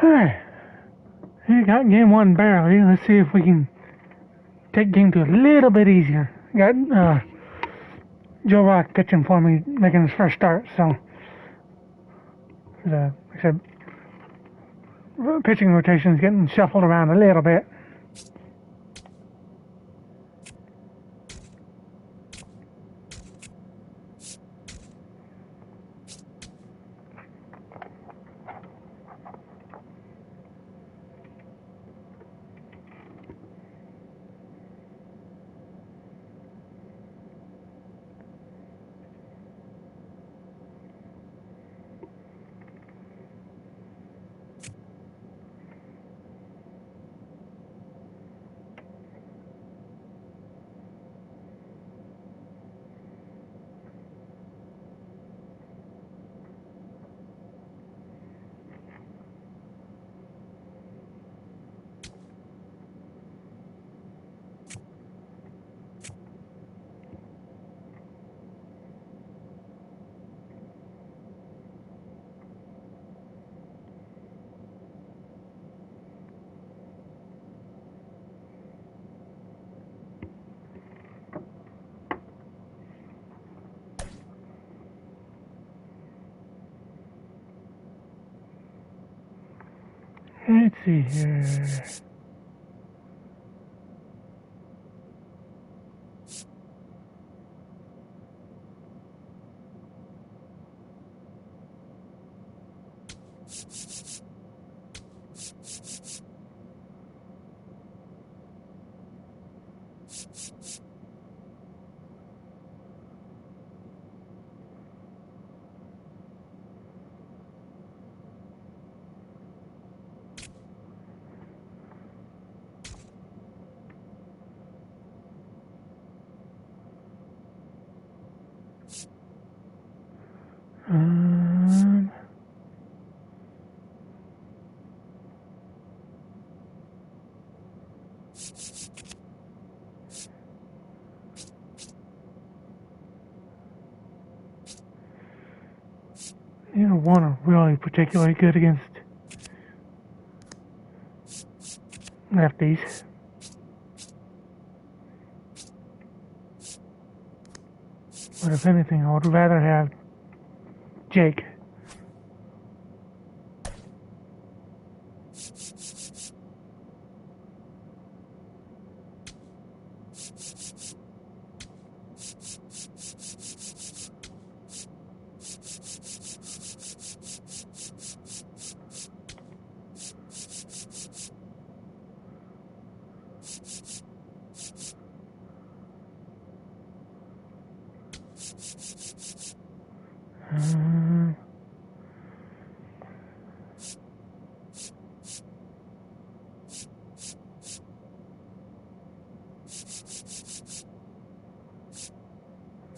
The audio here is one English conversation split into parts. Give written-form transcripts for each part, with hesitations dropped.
Alright. We got game one barely. Let's see if we can take game two a little bit easier. Got Joe Rock pitching for me, making his first start, so like I said, pitching rotation's getting shuffled around a little bit. Let's see here. Neither one are really particularly good against lefties. But if anything, I would rather have Jake.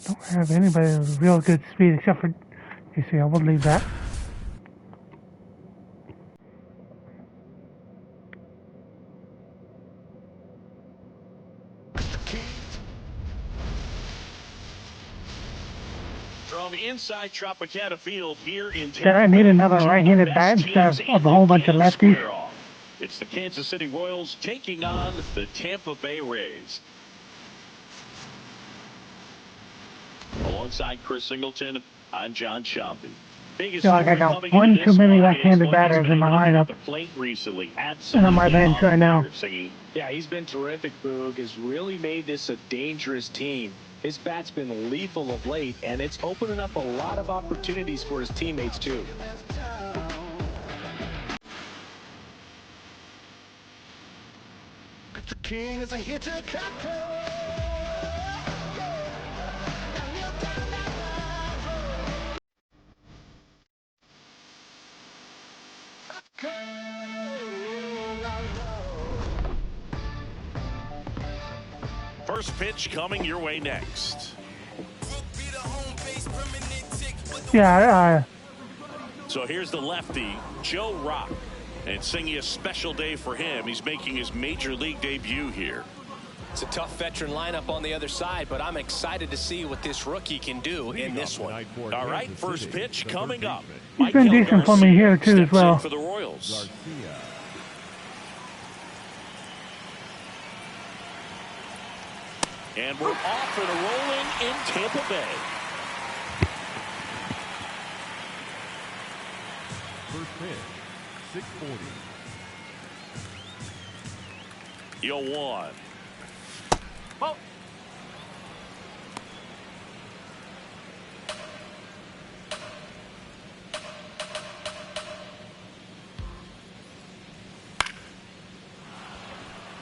Don't have anybody with real good speed except for DC. I will leave that. From inside Tropicana Field here in Tampa, I need another right-handed bat instead of a whole bunch of lefties. It's the Kansas City Royals taking on the Tampa Bay Rays. Alongside Chris Singleton, I'm John Shelby. So I got one too many left-handed batters in my lineup, and on my bench right now. Yeah, he's been terrific, Boog. Has really made this a dangerous team. His bat's been lethal of late, and it's opening up a lot of opportunities for his teammates, too. The king is a hitter. First pitch coming your way next. Yeah, So here's the lefty, Joe Rock. And singing a special day for him. He's making his major league debut here. It's a tough veteran lineup on the other side, but I'm excited to see what this rookie can do in this one. All right, first pitch coming up. He's been decent for me here too as well. For the Royals. And we're off and rolling in Tampa Bay. First pitch, 640. 0-1. Oh.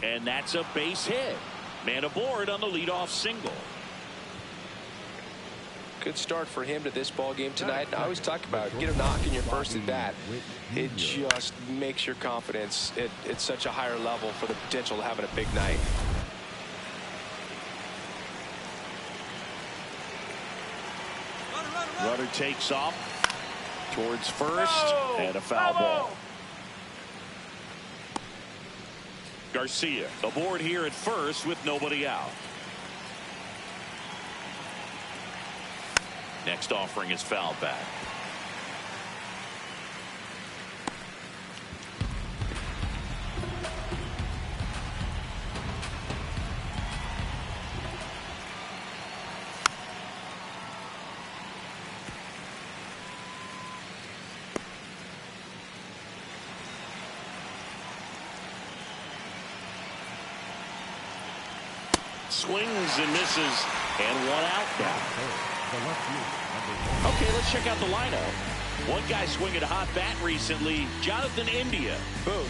And that's a base hit. Man aboard on the leadoff single. Good start for him to this ball game tonight. I always talk about get a knock in your first at bat. It just makes your confidence at such a higher level for the potential of having a big night. Runner takes off towards first and a foul ball. Garcia aboard here at first with nobody out. Next offering is fouled back. Swings and misses, and one out now. Okay, let's check out the lineup. One guy swinging a hot bat recently, Jonathan India.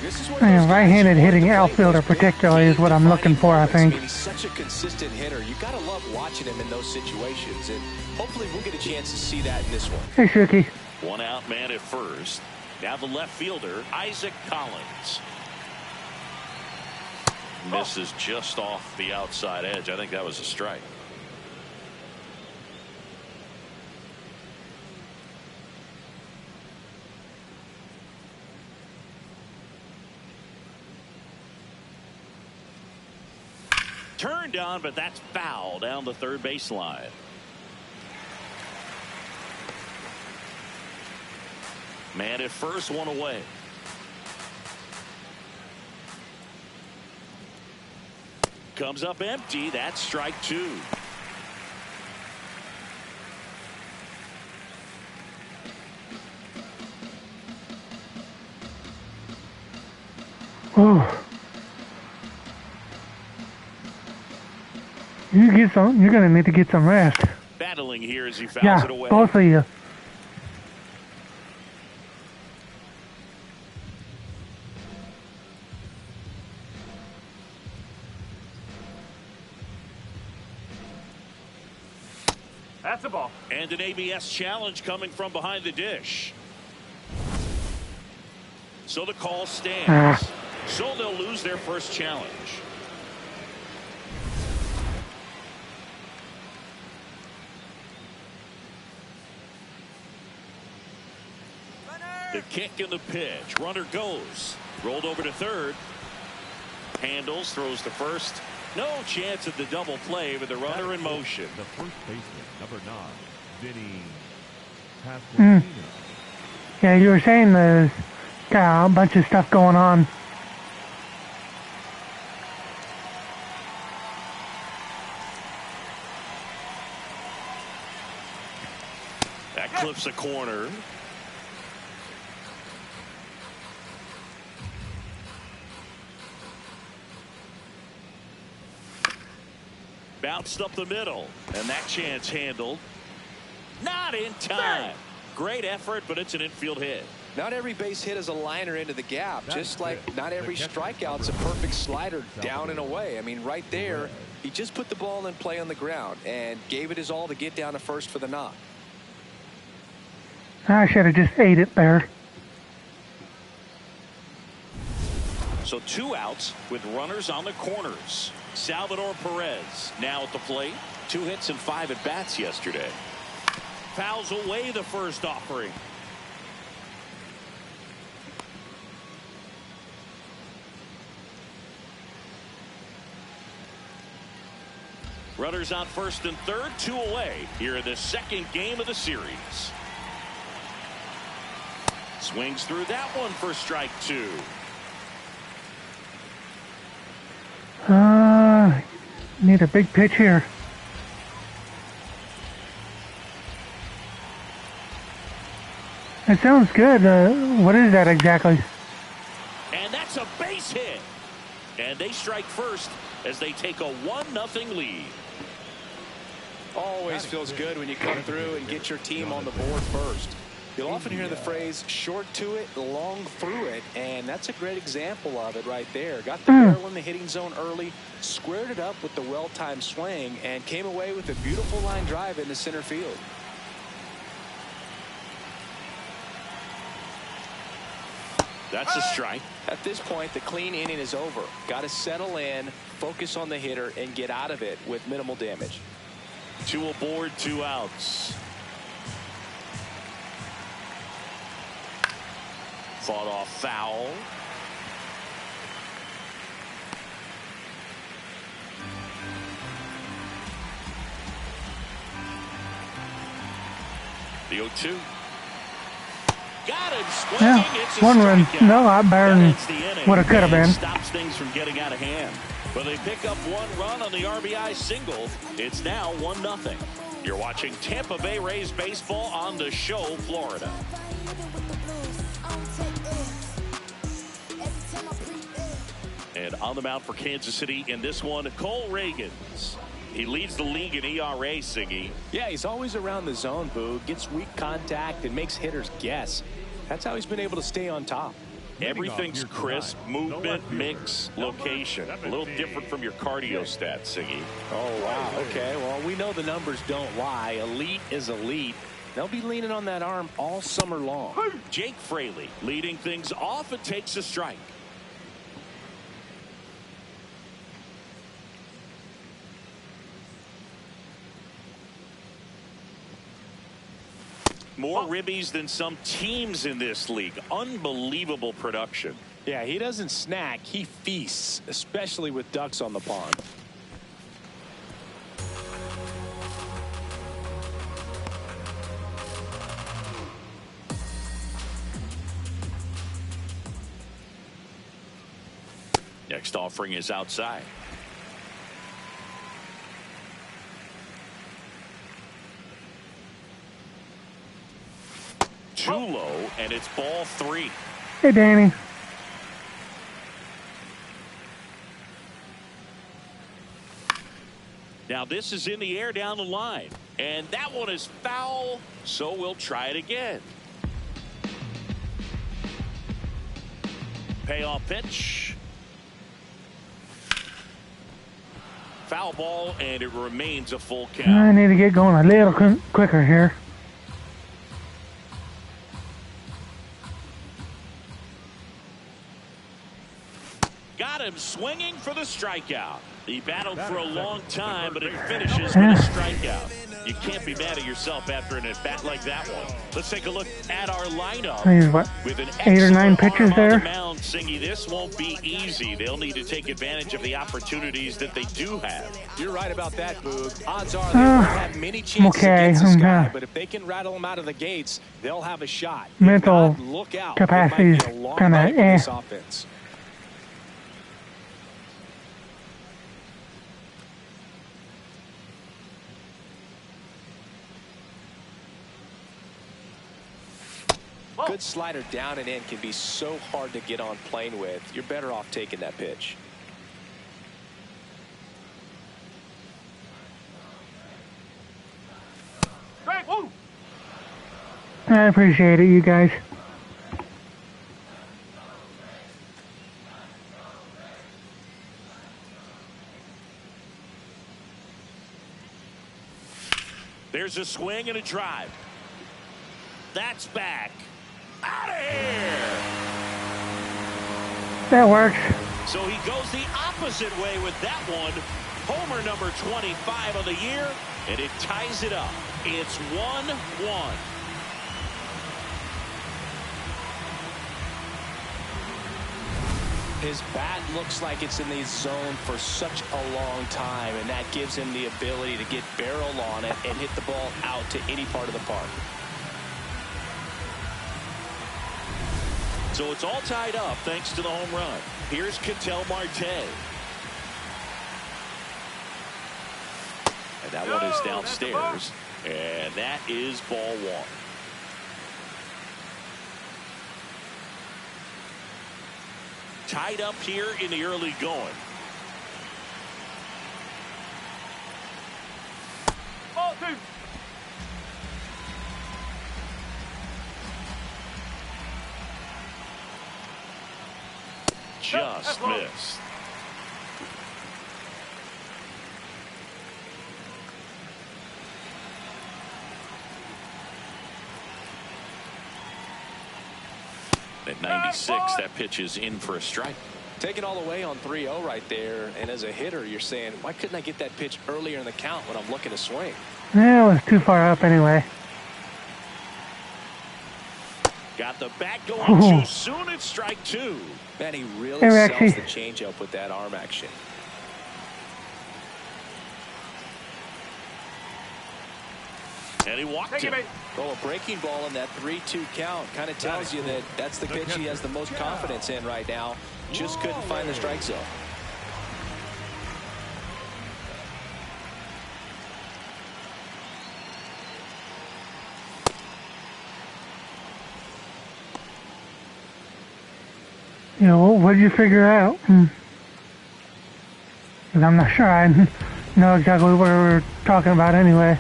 This is what right-handed hitting outfielder particularly is what I'm looking for, I think. He's such a consistent hitter. You gotta love watching him in those situations, and hopefully we'll get a chance to see that in this one. Hey, Shuki. One out man at first. Now the left fielder, Isaac Collins. Misses just off the outside edge. I think that was a strike. Turned on, but that's foul down the third baseline. Man at first, one away. Comes up empty. That's strike two. Oh. You're gonna need to get some rest. Battling here as he fouls it away. Both of you. That's a ball. And an ABS challenge coming from behind the dish. So the call stands. So they'll lose their first challenge. The kick and the pitch. Runner goes. Rolled over to third. Handles, throws to first. No chance at the double play with the runner in motion. The first baseman, number 9, Vinny Pasquantino. Yeah, you were saying there's got a bunch of stuff going on. That clips a corner. Bounced up the middle, and that chance handled. Not in time. Great effort, but it's an infield hit. Not every base hit is a liner into the gap, just like not every strikeout's a perfect slider down and away. I mean, right there, he just put the ball in play on the ground and gave it his all to get down to first for the knock. I should have just ate it there. So 2 outs with runners on the corners. Salvador Perez now at the plate. 2 hits and 5 at bats yesterday. Fouls away the first offering. Runners on first and third, 2 away here in the second game of the series. Swings through that one for strike 2. Need a big pitch here. It sounds good. What is that exactly? And that's a base hit. And they strike first as they take a 1-0 lead. Always feels good when you come through and get your team on the board first. You'll often hear the phrase short to it, long through it, and that's a great example of it right there. Got the barrel in the hitting zone early, squared it up with the well-timed swing, and came away with a beautiful line drive into center field. That's a strike. At this point, the clean inning is over. Got to settle in, focus on the hitter, and get out of it with minimal damage. 2 aboard, 2 outs. Fought off foul. The 0-2. Got him swinging. Yeah, it's a 1 run. strikeout. No, a lot better than what it could have been. Stops things from getting out of hand. But they pick up 1 run on the RBI single. It's now 1-0. You're watching Tampa Bay Rays baseball on the Show, Florida. And on the mound for Kansas City in this one, Cole Reagans. He leads the league in ERA, Singy. Yeah, he's always around the zone, Boog. Gets weak contact and makes hitters guess. That's how he's been able to stay on top. Everything's crisp, movement, mix, location. A little different from your cardio stats, Singy. Oh, wow. Okay, well, we know the numbers don't lie. Elite is elite. They'll be leaning on that arm all summer long. Jake Fraley leading things off and takes a strike. More ribbies than some teams in this league. Unbelievable production. Yeah, he doesn't snack. He feasts, especially with ducks on the pond. Next offering is outside. Too low, and it's ball 3. Hey, Danny. Now this is in the air down the line, and that one is foul, so we'll try it again. Payoff pitch. Foul ball, and it remains a full count. I need to get going a little quicker here. Got him swinging for the strikeout. He battled for a long time, but it finishes with a strikeout. You can't be mad at yourself after an at-bat like that one. Let's take a look at our lineup. There's what, with an 8 or 9 pitches there? Mound, Singy, this won't be easy. They'll need to take advantage of the opportunities that they do have. You're right about that, Boog. Odds are they won't have many chances against this guy, but if they can rattle them out of the gates, they'll have a shot. Mental look out. capacity is kind of this offense. Good slider down and in can be so hard to get on plane with. You're better off taking that pitch. I appreciate it, you guys. There's a swing and a drive. That's back. Out of here. That works. So he goes the opposite way with that one. Homer number 25 of the year, and it ties it up. It's 1-1. His bat looks like it's in the zone for such a long time, and that gives him the ability to get barrel on it and hit the ball out to any part of the park. So it's all tied up thanks to the home run. Here's Ketel Marte. And that one is downstairs. And that is ball one. Tied up here in the early going. Ball two. Just missed. At 96, that pitch is in for a strike. Take it all the way on 3-0 right there. And as a hitter, you're saying, why couldn't I get that pitch earlier in the count when I'm looking to swing? Yeah, it was too far up anyway. Got the bat going too soon. It's strike two. Man, he really sells the changeup with that arm action. And he walked him. Well, a breaking ball in that 3-2 count kind of tells you that that's the pitch he has the most confidence in right now. Just couldn't find the strike zone. Yeah, well, what did you figure out? Because I'm not sure I know exactly what we were talking about anyway.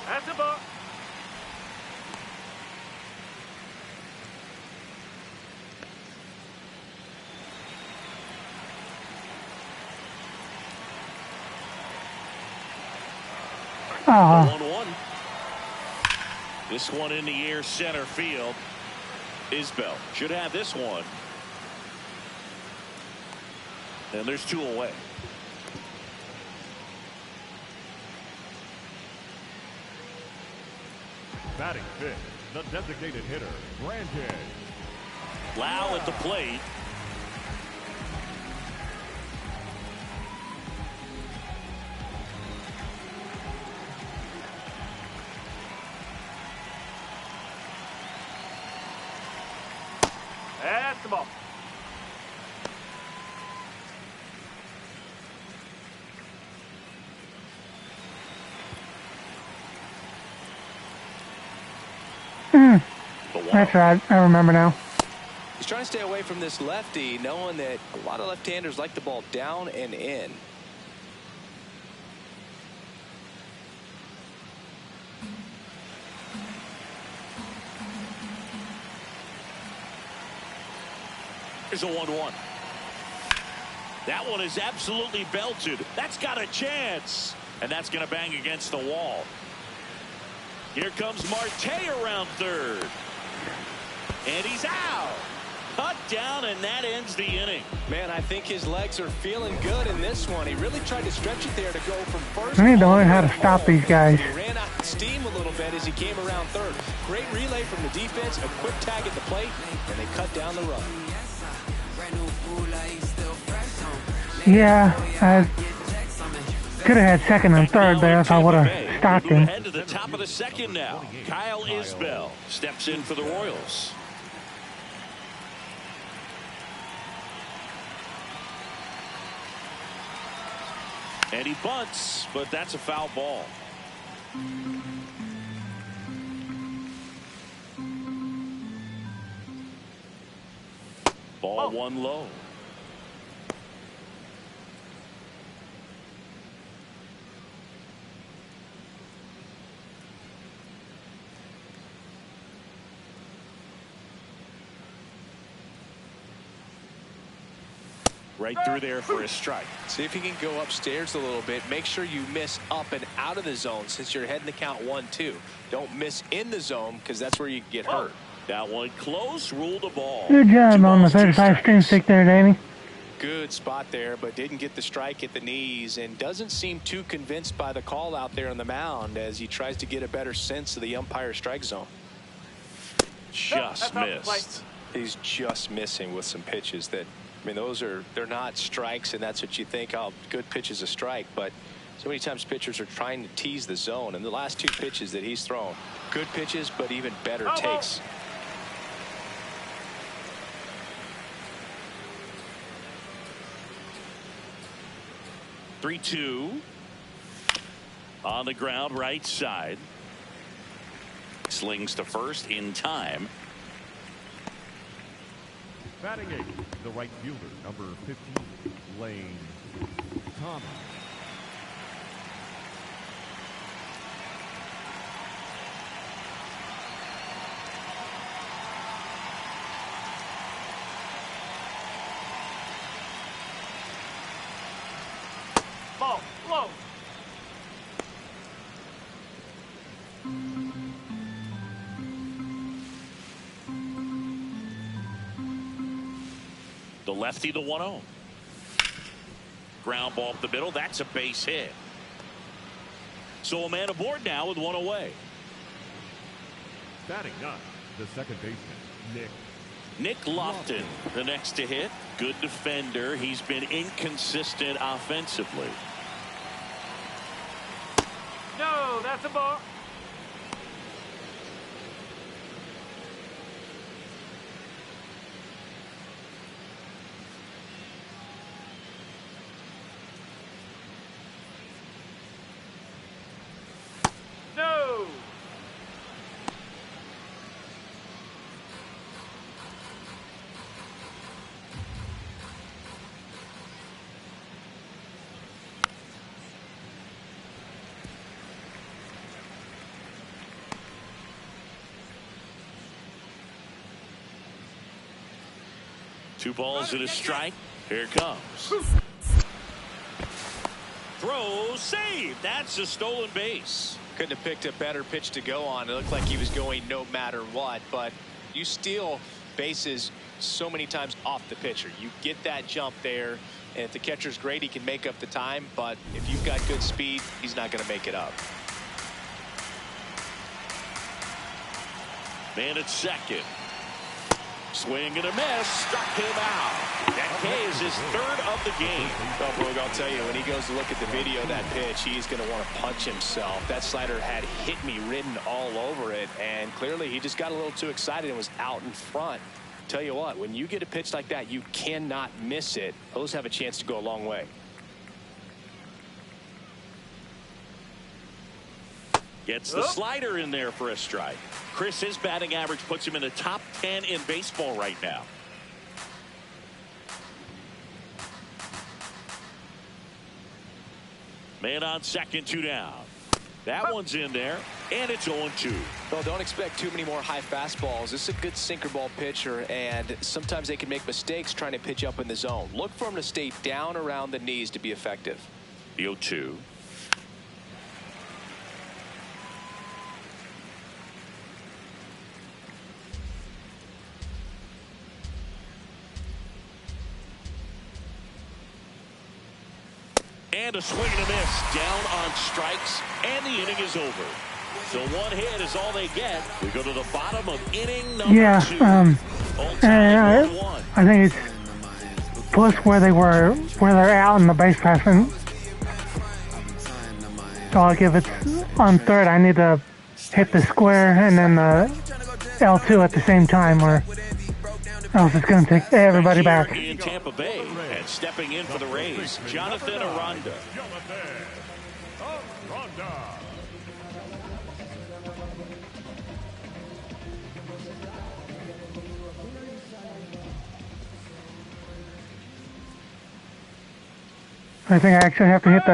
That's a ball. Oh, 1-1. This one in the air center field. Isbell should have this one. And there's two away. Batting fifth, the designated hitter, Granted. Lau at the plate. That's the ball. that's right. I remember now. He's trying to stay away from this lefty, knowing that a lot of left-handers like the ball down and in. Here's a 1-1. That one is absolutely belted. That's got a chance. And that's going to bang against the wall. Here comes Marte around third. And he's out. Cut down, and that ends the inning. Man, I think his legs are feeling good in this one. He really tried to stretch it there to go from first. I need to learn how to stop these guys. He ran out of steam a little bit as he came around third. Great relay from the defense, a quick tag at the plate, and they cut down the run. Yeah, I could have had second and third there if I would have stopped him. Head to the top of the second now. Kyle Isbell steps in for the Royals. And he bunts, but that's a foul ball. Ball one low. Right through there for a strike. See if you can go upstairs a little bit. Make sure you miss up and out of the zone since you're heading the count 1-2. Don't miss in the zone because that's where you can get hurt. That one close. Rule the ball. Good job on the 35 string stick there, Danny. Good spot there, but didn't get the strike at the knees and doesn't seem too convinced by the call out there on the mound as he tries to get a better sense of the umpire strike zone. Just missed. He's just missing with some pitches that, I mean, they're not strikes, and that's what you think, oh, good pitch is a strike, but so many times pitchers are trying to tease the zone, and the last 2 pitches that he's thrown, good pitches, but even better takes. Three-two. On the ground, right side. Slings to first in time. Batting 8, the right fielder, number 15, Lane Thomas. Ball, low. The lefty, the 1-0. Ground ball up the middle. That's a base hit. So a man aboard now with 1 away. Batting 9, the second baseman, Nick Lofton, the next to hit. Good defender. He's been inconsistent offensively. No, that's a ball. No. Two balls and a strike. Here it comes. Throw, save. That's a stolen base. Couldn't have picked a better pitch to go on. It looked like he was going no matter what, but you steal bases so many times off the pitcher. You get that jump there, and if the catcher's great, he can make up the time, but if you've got good speed, he's not going to make it up. Man at second. Swing and a miss. Struck him out. That K is his 3rd of the game. Well, Boog, I'll tell you, when he goes to look at the video of that pitch, he's going to want to punch himself. That slider had hit me written all over it, and clearly he just got a little too excited and was out in front. Tell you what, when you get a pitch like that, you cannot miss it. Those have a chance to go a long way. Gets the slider in there for a strike. Chris, his batting average puts him in the top 10 in baseball right now. Man on second, 2 down. That one's in there, and it's 0-2. Well, don't expect too many more high fastballs. This is a good sinker ball pitcher, and sometimes they can make mistakes trying to pitch up in the zone. Look for him to stay down around the knees to be effective. The 0-2. And a swing and a miss down on strikes, and the inning is over. So 1 hit is all they get. We go to the bottom of inning number 2. I think it's plus where they're out in the base passing. So like if it's on third, I need to hit the square and then the L2 at the same time, or else it's going to take everybody back. In Tampa Bay, and stepping in for the Rays, Jonathan Aranda. I think I actually have to hit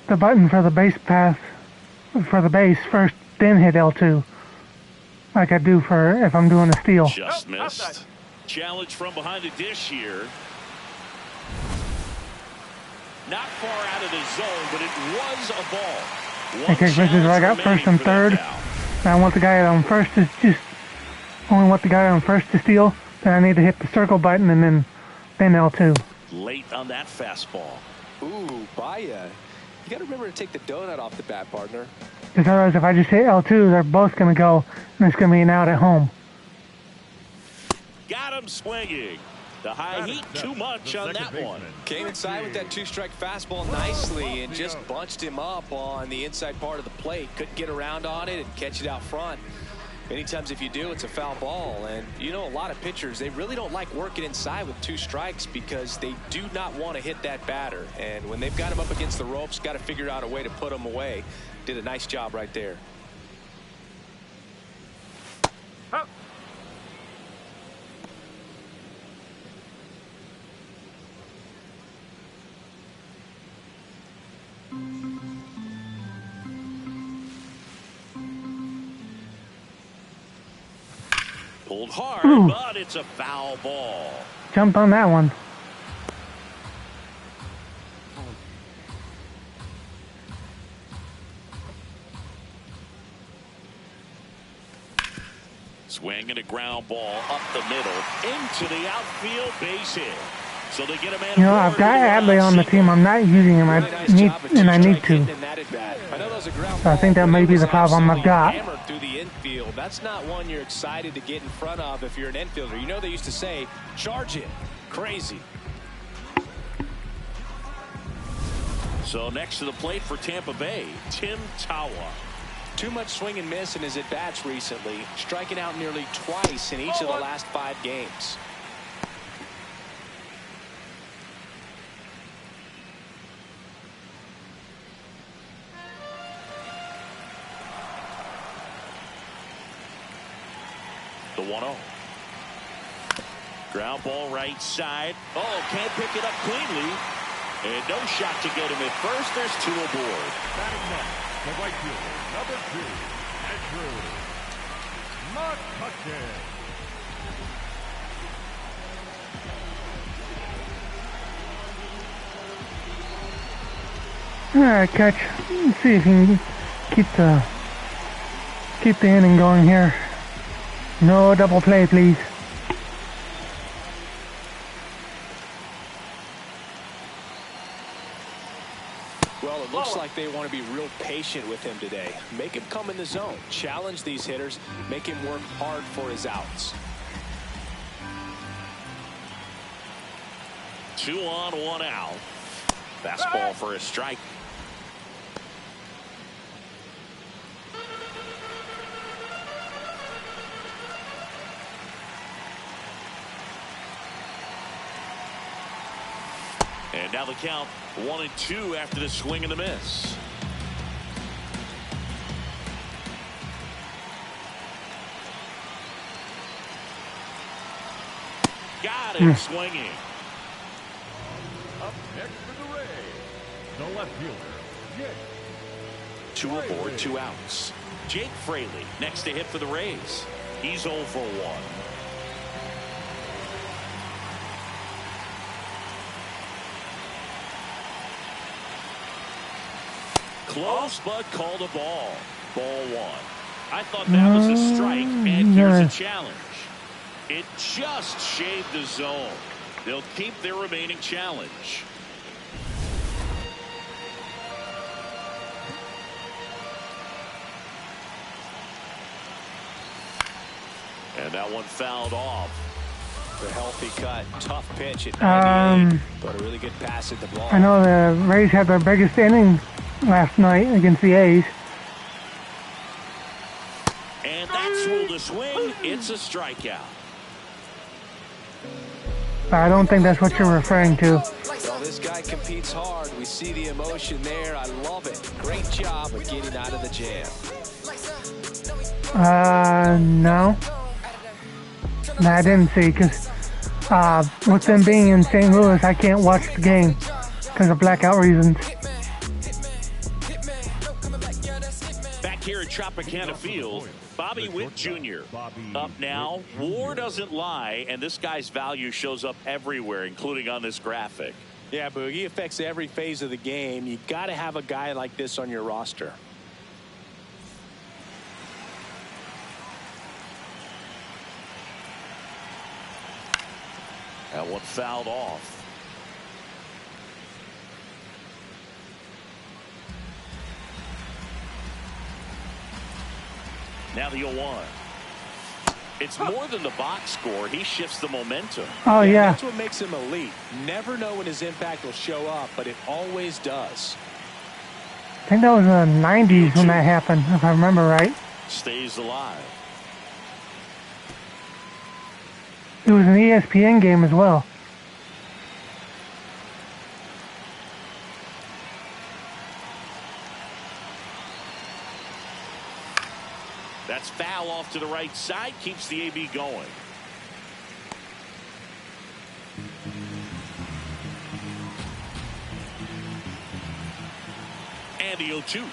the button for the base path for the base first, then hit L2. Like I do for if I'm doing a steal. Just missed. Challenge from behind the dish here. Not far out of the zone, but it was a ball. Okay, this is where I got first and third. And I want the guy on first to just only want the guy on first to steal. Then I need to hit the circle button and then L2. Late on that fastball. Ooh, Baya. You got to remember to take the donut off the bat, partner. Because otherwise, if I just hit L2, they're both going to go, and it's going to be an out at home. Got him swinging. The high heat too much on that one. Came inside with that two-strike fastball nicely and just bunched him up on the inside part of the plate. Couldn't get around on it and catch it out front. Many times if you do, it's a foul ball. And you know, a lot of pitchers, they really don't like working inside with 2 strikes because they do not want to hit that batter. And when they've got him up against the ropes, got to figure out a way to put him away. Did a nice job right there. Pulled hard, but it's a foul ball. Jumped on that one. Swing and a ground ball up the middle into the outfield base hit. So they get a man. You know, I've got Adley on the team. I'm not using him. I need to. So I think that may be the problem I've got. Through the infield. That's not one you're excited to get in front of if you're an infielder. You know they used to say, charge it. Crazy. So next to the plate for Tampa Bay, Tim Tawa. Too much swing and miss in his at-bats recently, striking out nearly twice in each of the last 5 games. The 1-0. Ground ball right side. Oh, can't pick it up cleanly. And no shot to get him at first. There's 2 aboard. Batting next, the right fielder, number 2, Andrew McCutcheon. All right, catch. Let's see if he can keep the inning going here. No double play, please. Well, it looks like they want to be real patient with him today. Make him come in the zone. Challenge these hitters. Make him work hard for his outs. 2 on, 1 out. Fastball for a strike. And now the count 1-2 after the swing and the miss. Got him swinging. Up next for the Rays, the left fielder, Jake. 2 aboard, 2 outs. Jake Fraley next to hit for the Rays. He's 0 for 1. Close, but called a ball. Ball 1. I thought that was a strike, and here's a challenge. It just shaved the zone. They'll keep their remaining challenge. And that one fouled off. The healthy cut, tough pitch at 98, but a really good pass at the ball. I know the Rays had their biggest inning last night against the A's. And that's ruled a swing. It's a strikeout. I don't think that's what you're referring to. Well, this guy competes hard. We see the emotion there. I love it. Great job of getting out of the jam. No. No, I didn't see, because with them being in St. Louis, I can't watch the game because of blackout reasons. Back here at Tropicana Field, Bobby Witt Jr. up now. WAR doesn't lie, and this guy's value shows up everywhere, including on this graphic. Yeah, Boogie, affects every phase of the game. You got to have a guy like this on your roster. That one fouled off. Now the 0-1. It's more than the box score. He shifts the momentum. Oh, yeah. That's what makes him elite. Never know when his impact will show up, but it always does. I think that was in the 90s when that happened, if I remember right. Stays alive. It was an ESPN game as well. That's foul off to the right side. Keeps the AB going. And the 0-2.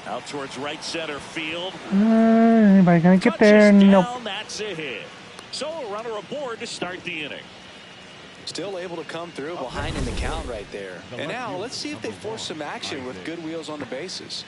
Out towards right center field. Anybody gonna get there? Touches Nope. down, that's a hit. So a runner aboard to start the inning. Still able to come through behind in the count right there. And now let's see if they force some action with good wheels on the bases.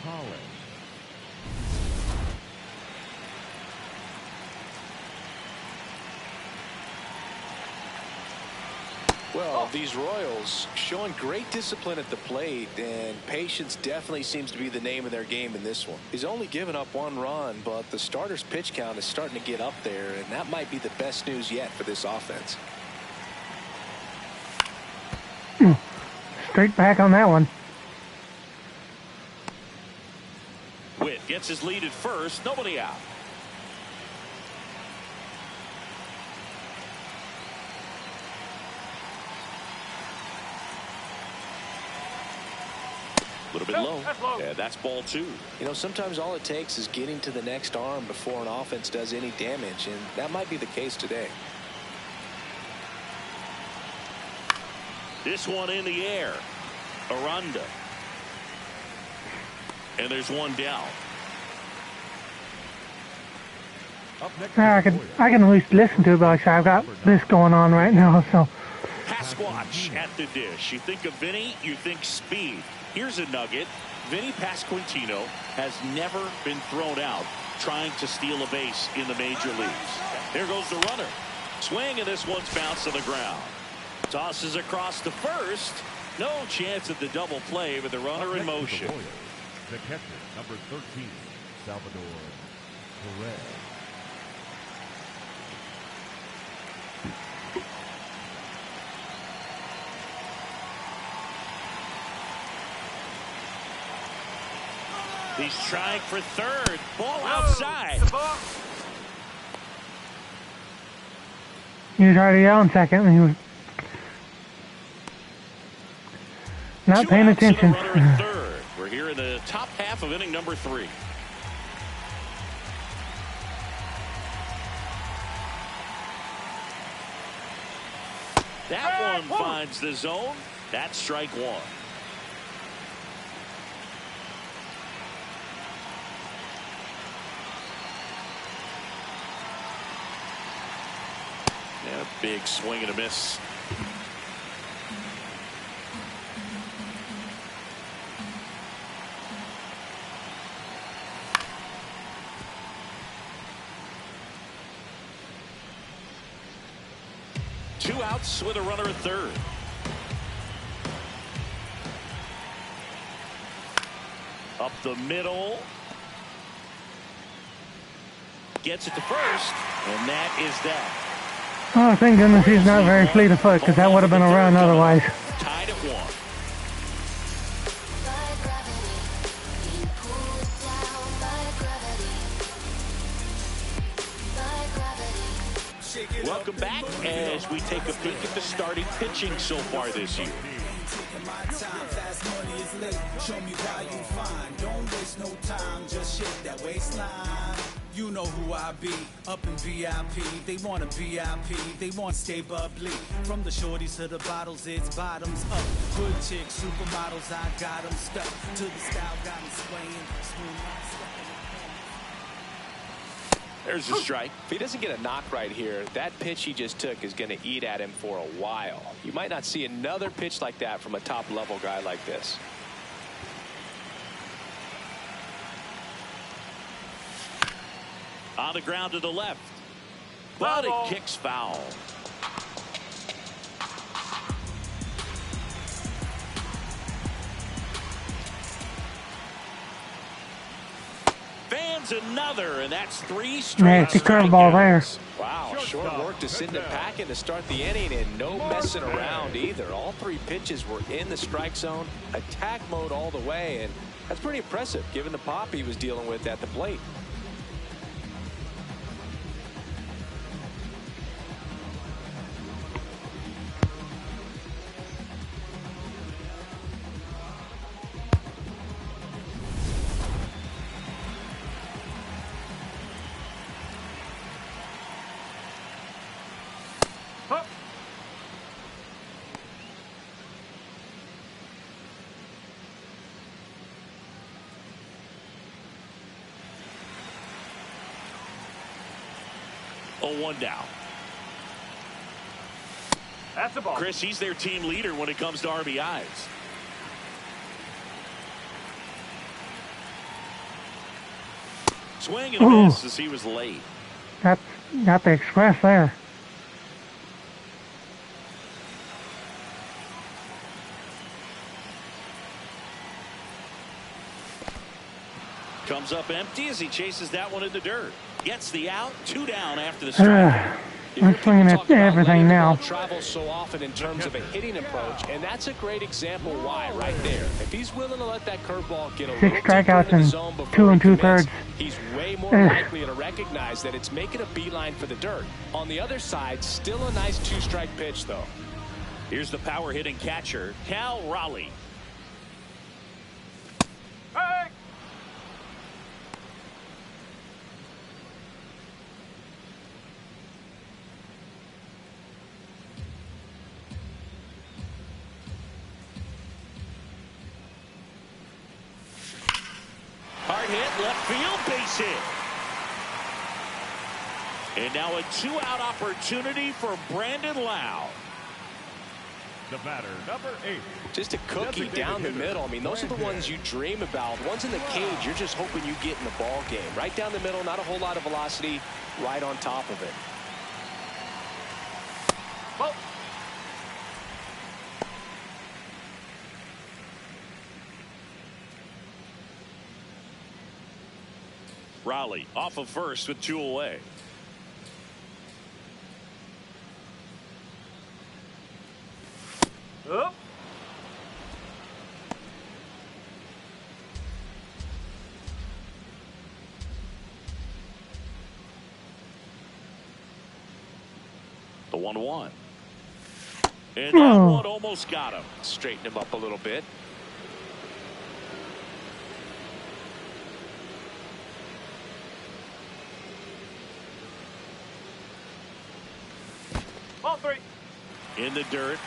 Well, these Royals showing great discipline at the plate, and patience definitely seems to be the name of their game in this one. He's only given up 1 run, but the starter's pitch count is starting to get up there, and that might be the best news yet for this offense. Straight back on that one. Witt gets his lead at first. Nobody out. A little bit low. Yeah, that's ball 2. You know, sometimes all it takes is getting to the next arm before an offense does any damage, and that might be the case today. This one in the air. Aranda. And there's one down. I can at least listen to it, but like I said, I've got this going on right now, so. Pasquatch at the dish. You think of Vinny, you think speed. Here's a nugget. Vinny Pasquantino has never been thrown out trying to steal a base in the major leagues. There goes the runner. Swing, and this one's bounced to the ground. Tosses across to first. No chance at the double play with the runner in motion. The catcher, number 13, Salvador Perez. He's trying for third. Ball outside. He was already out in second, and he was not paying attention. Runner in third. We're here in the top half of inning number 3. That one finds the zone. That's strike 1. Yeah, big swing and a miss. Two outs with a runner at third. Up the middle. Gets it to first, and that is that. Oh, thank goodness he's not very fleet of foot, because that would have been a run otherwise. Tied at 1. Welcome back as we take a peek at the starting pitching so far this year. You know who I be, up in VIP. They want a VIP, they want stay bubbly. From the shorties to the bottles, it's bottoms up. Good chicks, supermodels, I got them stuck. To the style, got them swaying. There's a strike. If he doesn't get a knock right here, that pitch he just took is going to eat at him for a while. You might not see another pitch like that from a top-level guy like this. On the ground to the left. But it kicks foul. Fans There's another, and that's 3 Man, straight the curveball there. Wow, short work to send it packing to start the inning, and no messing around either. All 3 pitches were in the strike zone, attack mode all the way, and that's pretty impressive given the pop he was dealing with at the plate. Oh, 1 down. That's the ball. Chris, he's their team leader when it comes to RBIs. Swing and a miss as he was late. Got the express there. Comes up empty as he chases that one in the dirt. Gets the out. 2 down after the strike. I'm swinging at everything now. Travels so often in terms of a hitting approach, and that's a great example why right there. If he's willing to let that curveball get a 6 strikeouts in 2 2/3. he's way more likely to recognize that it's making a beeline for the dirt. On the other side, still a nice 2-strike pitch, though. Here's the power hitting catcher, Cal Raleigh. Hey! Hard hit, left field, base hit. And now a 2-out opportunity for Brandon Lau. The batter, number 8. Just a cookie down the middle. I mean, those are the ones you dream about. Ones in the cage, you're just hoping you get in the ball game. Right down the middle, not a whole lot of velocity, right on top of it. Oh. Raleigh off of first with 2 away. Up. The 1-1. And that one almost got him. Straighten him up a little bit. Ball 3. In the dirt.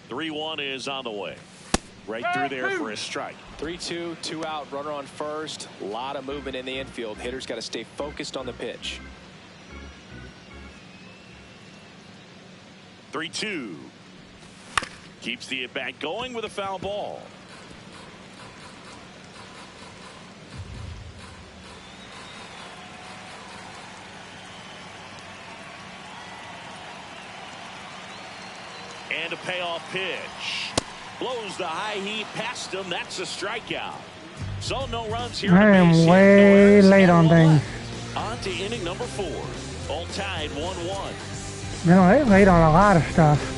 .3-1 is on the way. Right through there for a strike. 3-2, 2 out, runner on first. A lot of movement in the infield. Hitter's got to stay focused on the pitch. 3-2. Keeps the at-bat going with a foul ball. And a payoff pitch. Blows the high heat past him. That's a strikeout. So no runs here. I am way late on things. On to inning number 4. All tied 1-1. No, late on a lot of stuff.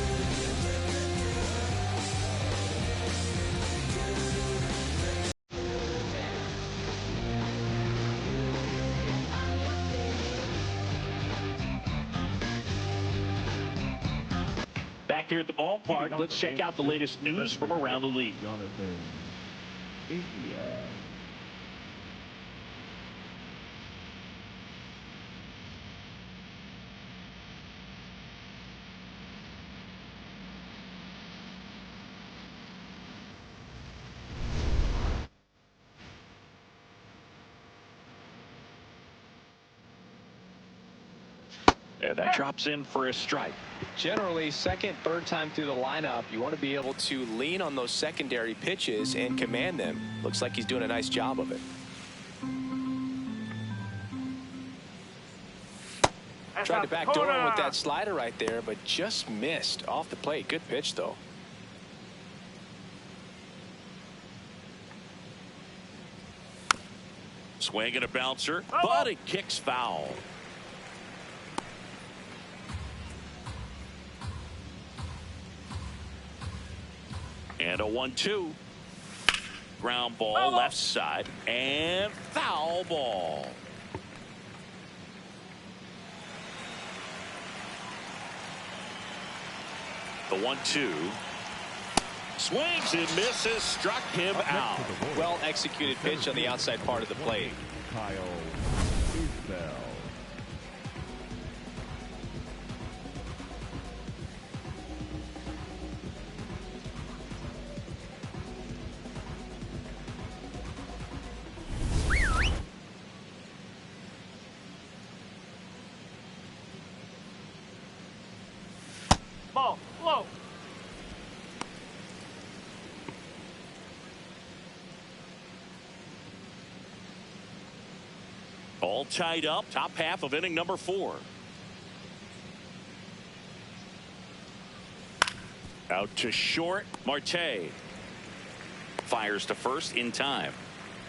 Back here at the ballpark, let's check out the latest news from around the league. And that drops in for a strike. Generally, second, third time through the lineup, you want to be able to lean on those secondary pitches and command them. Looks like he's doing a nice job of it. Tried to backdoor him with that slider right there, but just missed off the plate. Good pitch, though. Swing and a bouncer, but it kicks foul. And a 1-2. Ground ball left side and foul ball. The 1-2. Swings and misses, struck him out. Well executed pitch on the outside part of the plate. Kyle Isbell. Ball, low. All tied up, top half of inning number 4. Out to short, Marte. Fires to first in time.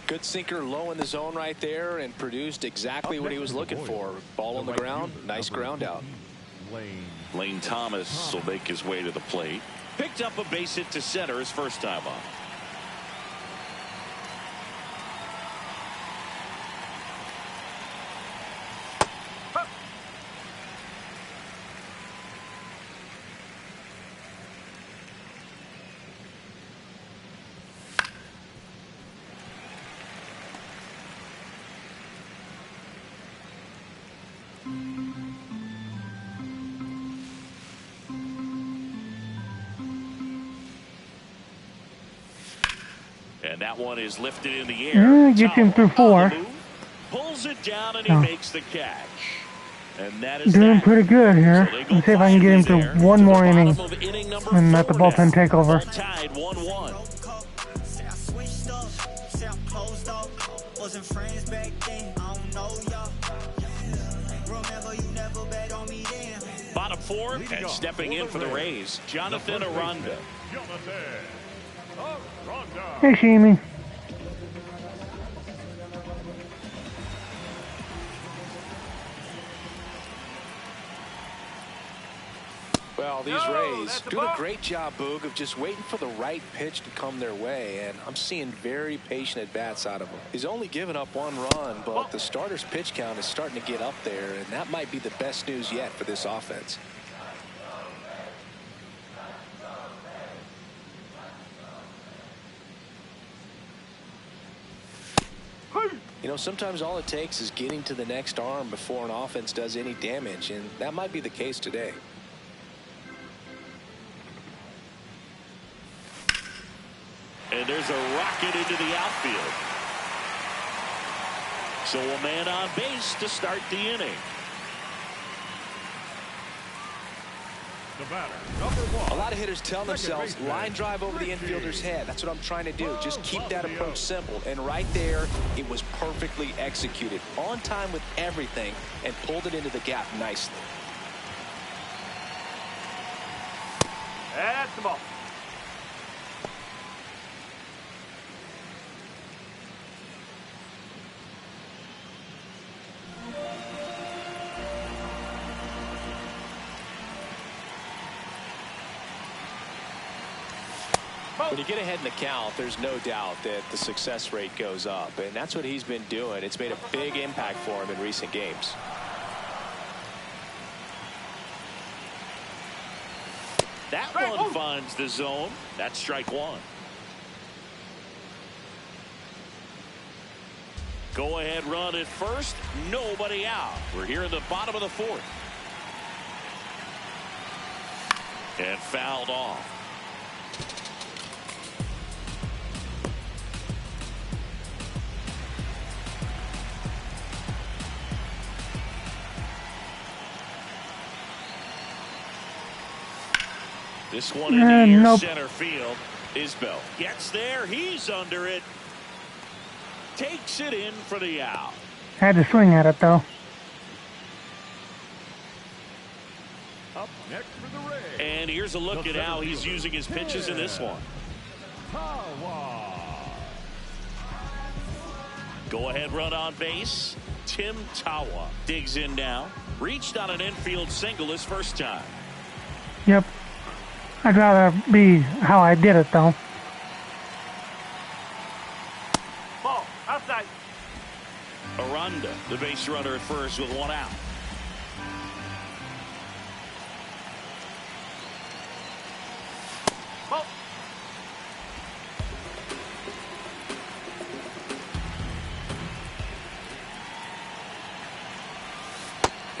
Good sinker low in the zone right there and produced exactly what he was looking for. Ball on the ground, nice ground out. Lane Thomas will make his way to the plate. Picked up a base hit to center his first time up. And that one is lifted in the air. Gets him through 4. Pulls it down and he makes the catch. And that is doing pretty good here. So Let's see if I can get him through one more inning and let the bullpen take over. Tied 1-1. Bottom 4 and stepping in for the Rays, Jonathan Aranda. Hey, Shamey. Well, these Rays doing a great job, Boog, of just waiting for the right pitch to come their way, and I'm seeing very patient at-bats out of him. He's only given up 1 run, but the starter's pitch count is starting to get up there, and that might be the best news yet for this offense. You know, sometimes all it takes is getting to the next arm before an offense does any damage, and that might be the case today. And there's a rocket into the outfield. So a man on base to start the inning. The batter, number 1. A lot of hitters tell themselves line drive over the infielder's head. That's what I'm trying to do. Just keep that approach simple. And right there, it was perfectly executed. On time with everything and pulled it into the gap nicely. That's the ball. When you get ahead in the count, there's no doubt that the success rate goes up, and that's what he's been doing. It's made a big impact for him in recent games. That one finds the zone. That's strike 1. Go ahead run at first. Nobody out. We're here in the bottom of the 4th. And fouled off. This one in near center field. Isbell gets there. He's under it. Takes it in for the out. Had to swing at it, though. Up next for the Rays. And here's a look at how he's using his pitches in this one. Go ahead run on base. Tim Tawa digs in now. Reached on an infield single his first time. Yep. I'd rather be how I did it, though. Ball outside. Aranda, the base runner at first with one out. Ball.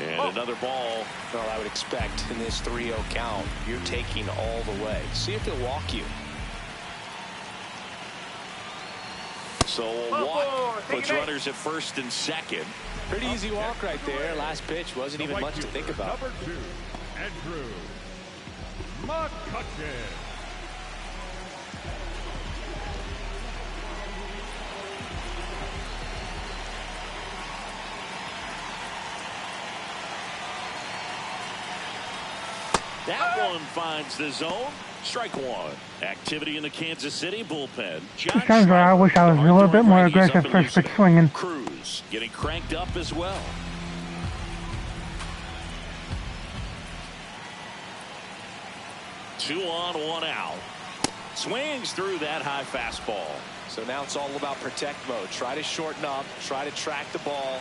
And another ball. Well, I would expect in this 3-0 count, you're taking all the way. See if they'll walk you. So a walk puts runners at first and second. Pretty easy walk right there. Last pitch wasn't even much to think about. Number 2, Andrew McCutcheon. That one finds the zone. Strike one. Activity in the Kansas City bullpen. There's times where I wish I was a little bit more aggressive first pitch swinging. Cruz getting cranked up as well. Two on, one out. Swings through that high fastball. So now it's all about protect mode. Try to shorten up. Try to track the ball.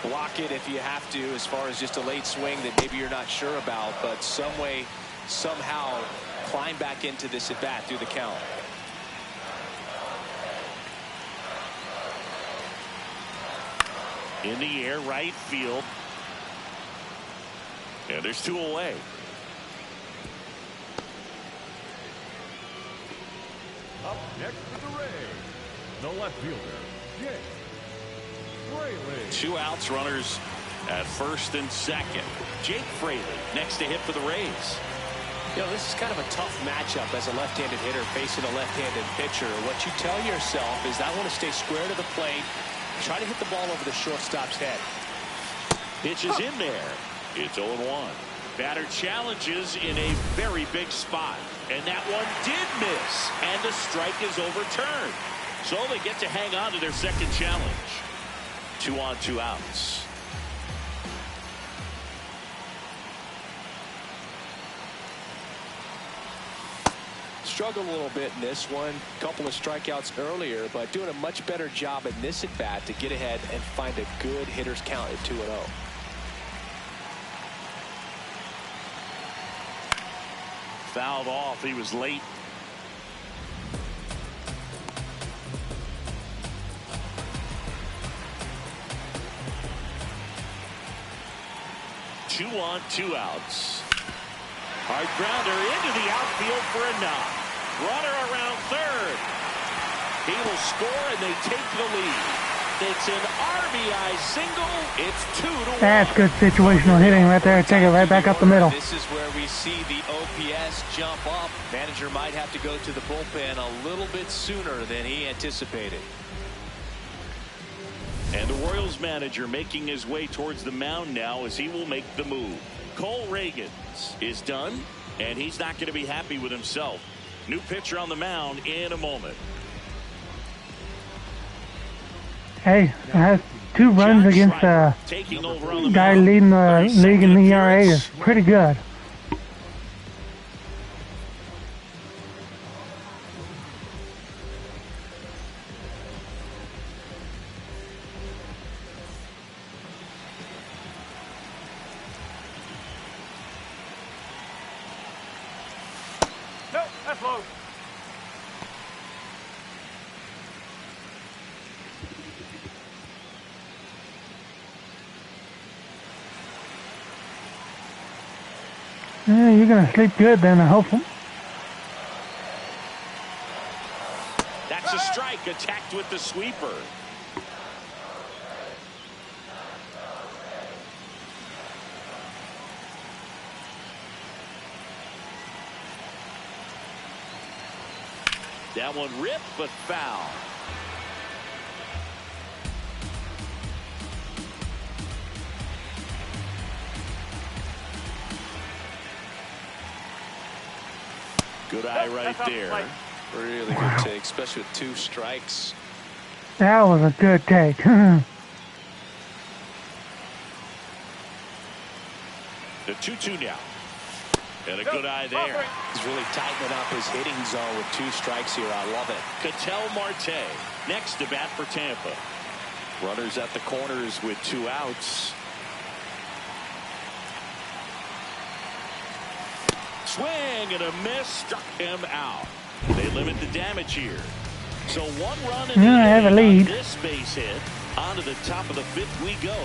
Block it if you have to, as far as just a late swing that maybe you're not sure about, but some way, somehow climb back into this at bat through the count. In the air, right field. And there's two away. Up next for the Rays, the left fielder, Jake Fraley. Two outs, runners at first and second. Jake Fraley next to hit for the Rays. You know, this is kind of a tough matchup as a left-handed hitter facing a left-handed pitcher. What you tell yourself is I want to stay square to the plate, try to hit the ball over the shortstop's head. Pitch is in there. It's 0-1. Batter challenges in a very big spot. And that one did miss. And the strike is overturned. So they get to hang on to their second challenge. 2 on, 2 outs. Struggled a little bit in this one. Couple of strikeouts earlier, but doing a much better job in this at bat to get ahead and find a good hitter's count at 2-0. Fouled off. He was late. Two on, 2 outs. Hard grounder into the outfield for a knock. Runner around third. He will score and they take the lead. It's an RBI single. It's 2-1. That's good situational hitting right there. Take it right back up the middle. This is where we see the OPS jump up. Manager might have to go to the bullpen a little bit sooner than he anticipated. And the Royals manager making his way towards the mound now as he will make the move. Cole Reagans is done, and he's not going to be happy with himself. New pitcher on the mound in a moment. Hey, has 2 runs against the guy leading the league in the ERA is pretty good. No, that's low. Yeah, you're gonna sleep good then, I hope. That's a strike. Attacked with the sweeper. That one ripped, but foul. Good eye right there. Really good take, especially with 2 strikes. That was a good take. The 2-2 now. And a good eye there. He's really tightening up his hitting zone with 2 strikes here. I love it. Ketel Marte next to bat for Tampa. Runners at the corners with 2 outs. Swing and a miss, struck him out. They limit the damage here. So 1 run in I have a lead. this base hit. On to the top of the 5th we go.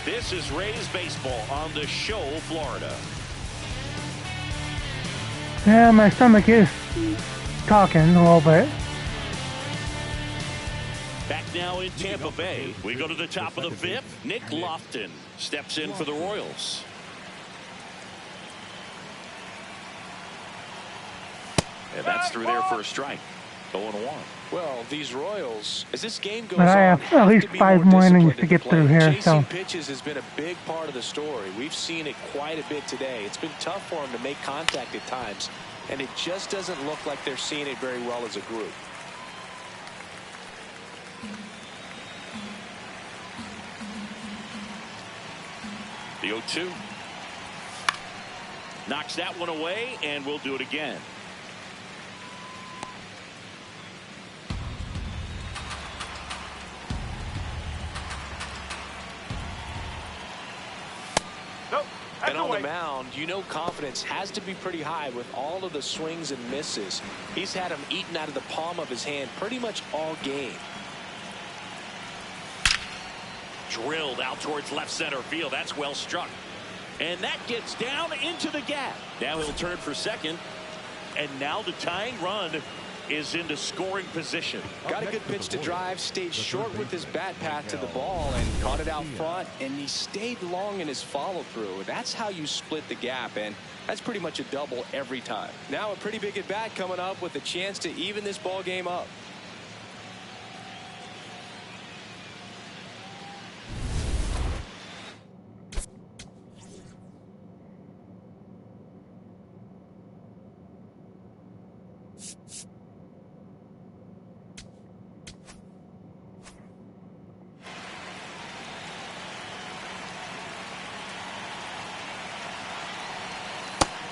This is Rays baseball on the show, Florida. Yeah, my stomach is talking a little bit. Back now in Tampa Bay. We go to the top of the 5th. Nick Lofton steps in for the Royals. And that's through there for a strike. 0-1. Well, these Royals, as this game goes But I on, have at least 5 more innings to get through here, Chasing so. pitches has been a big part of the story. We've seen it quite a bit today. It's been tough for them to make contact at times, and it just doesn't look like they're seeing it very well as a group. The 0-2. Knocks that one away, and we'll do it again. And on the mound, you know confidence has to be pretty high with all of the swings and misses. He's had them eaten out of the palm of his hand pretty much all game. Drilled out towards left center field. That's well struck. And that gets down into the gap. Now he'll turn for second. And now the tying run is into scoring position. Got a good pitch to drive, stayed short with his bat path to the ball and caught it out front, and he stayed long in his follow through. That's how you split the gap, and that's pretty much a double every time. Now a pretty big at bat coming up with a chance to even this ball game up.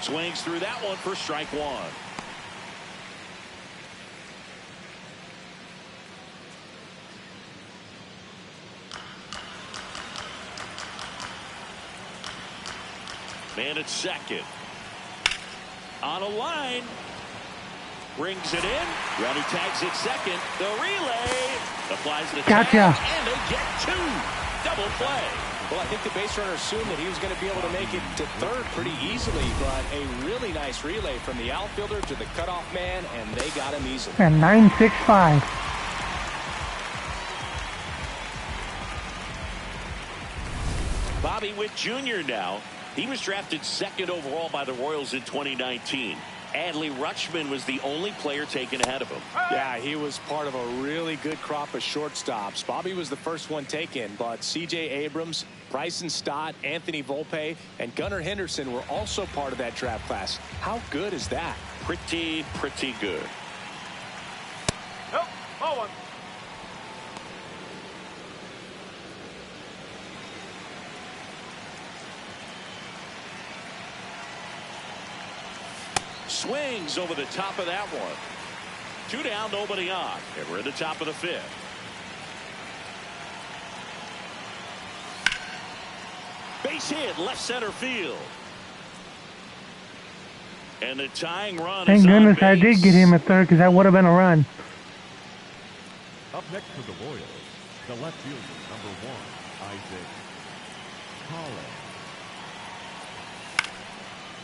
Swings through that one for strike 1. Man at second. On a line. Brings it in. Rowdy tags it second. The relay. Applies the tag. Gotcha. And they get 2. Double play. Well, I think the base runner assumed that he was going to be able to make it to third pretty easily, but a really nice relay from the outfielder to the cutoff man, and they got him easily. And 9-6-5. Bobby Witt Jr. now. He was drafted 2nd overall by the Royals in 2019. Adley Rutschman was the only player taken ahead of him. Yeah, he was part of a really good crop of shortstops. Bobby was the first one taken, but C.J. Abrams, Bryson Stott, Anthony Volpe, and Gunnar Henderson were also part of that draft class. How good is that? Pretty good. Nope, ball 1. Swings over the top of that one. 2 down, nobody on. And we're at the top of the 5th. Base hit, left center field. And the tying run Thank is goodness on I base. did get him at third, because that would have been a run. Up next for the Royals, the left fielder, number 1, Isaac Collins.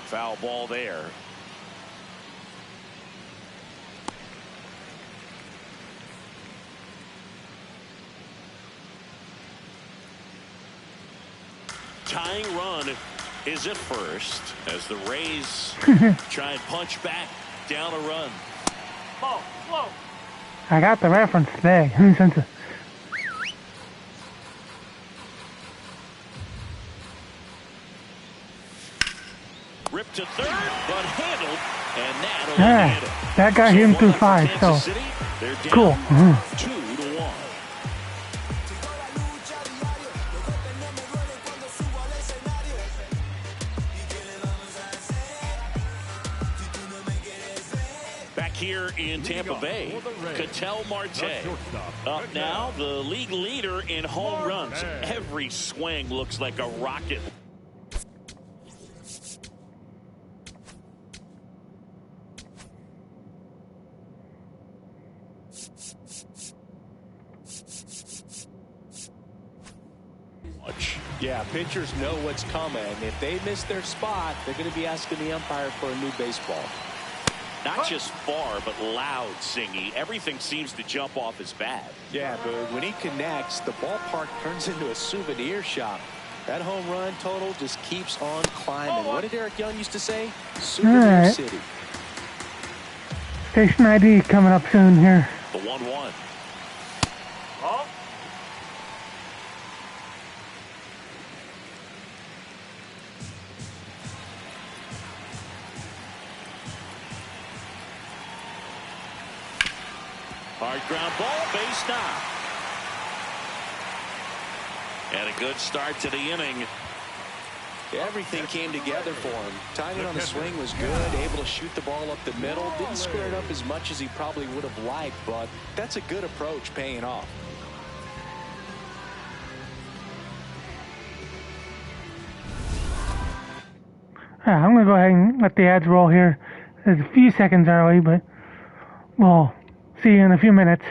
Foul ball there. Tying run is at first as the Rays try and punch back down a run. Ball, slow. I got the reference today. Ripped to third, but handled, and that'll Yeah, that got him through 5, so cool. 2-1. Back here in Tampa Bay, Ketel Marte. Up now, the league leader in home runs. Every swing looks like a rocket. Yeah, pitchers know what's coming. If they miss their spot, they're going to be asking the umpire for a new baseball. Not just far, but loud, Singy. Everything seems to jump off his bat. Yeah, but when he connects, the ballpark turns into a souvenir shop. That home run total just keeps on climbing. What did Eric Young used to say? Souvenir City. Station ID coming up soon here. The 1-1. Hard ground ball, base knock. And a good start to the inning. Everything came together for him. Timing on the swing was good, able to shoot the ball up the middle. Didn't square it up as much as he probably would have liked, but that's a good approach paying off. I'm going to go ahead and let the ads roll here. It's a few seconds early, but we'll see you in a few minutes.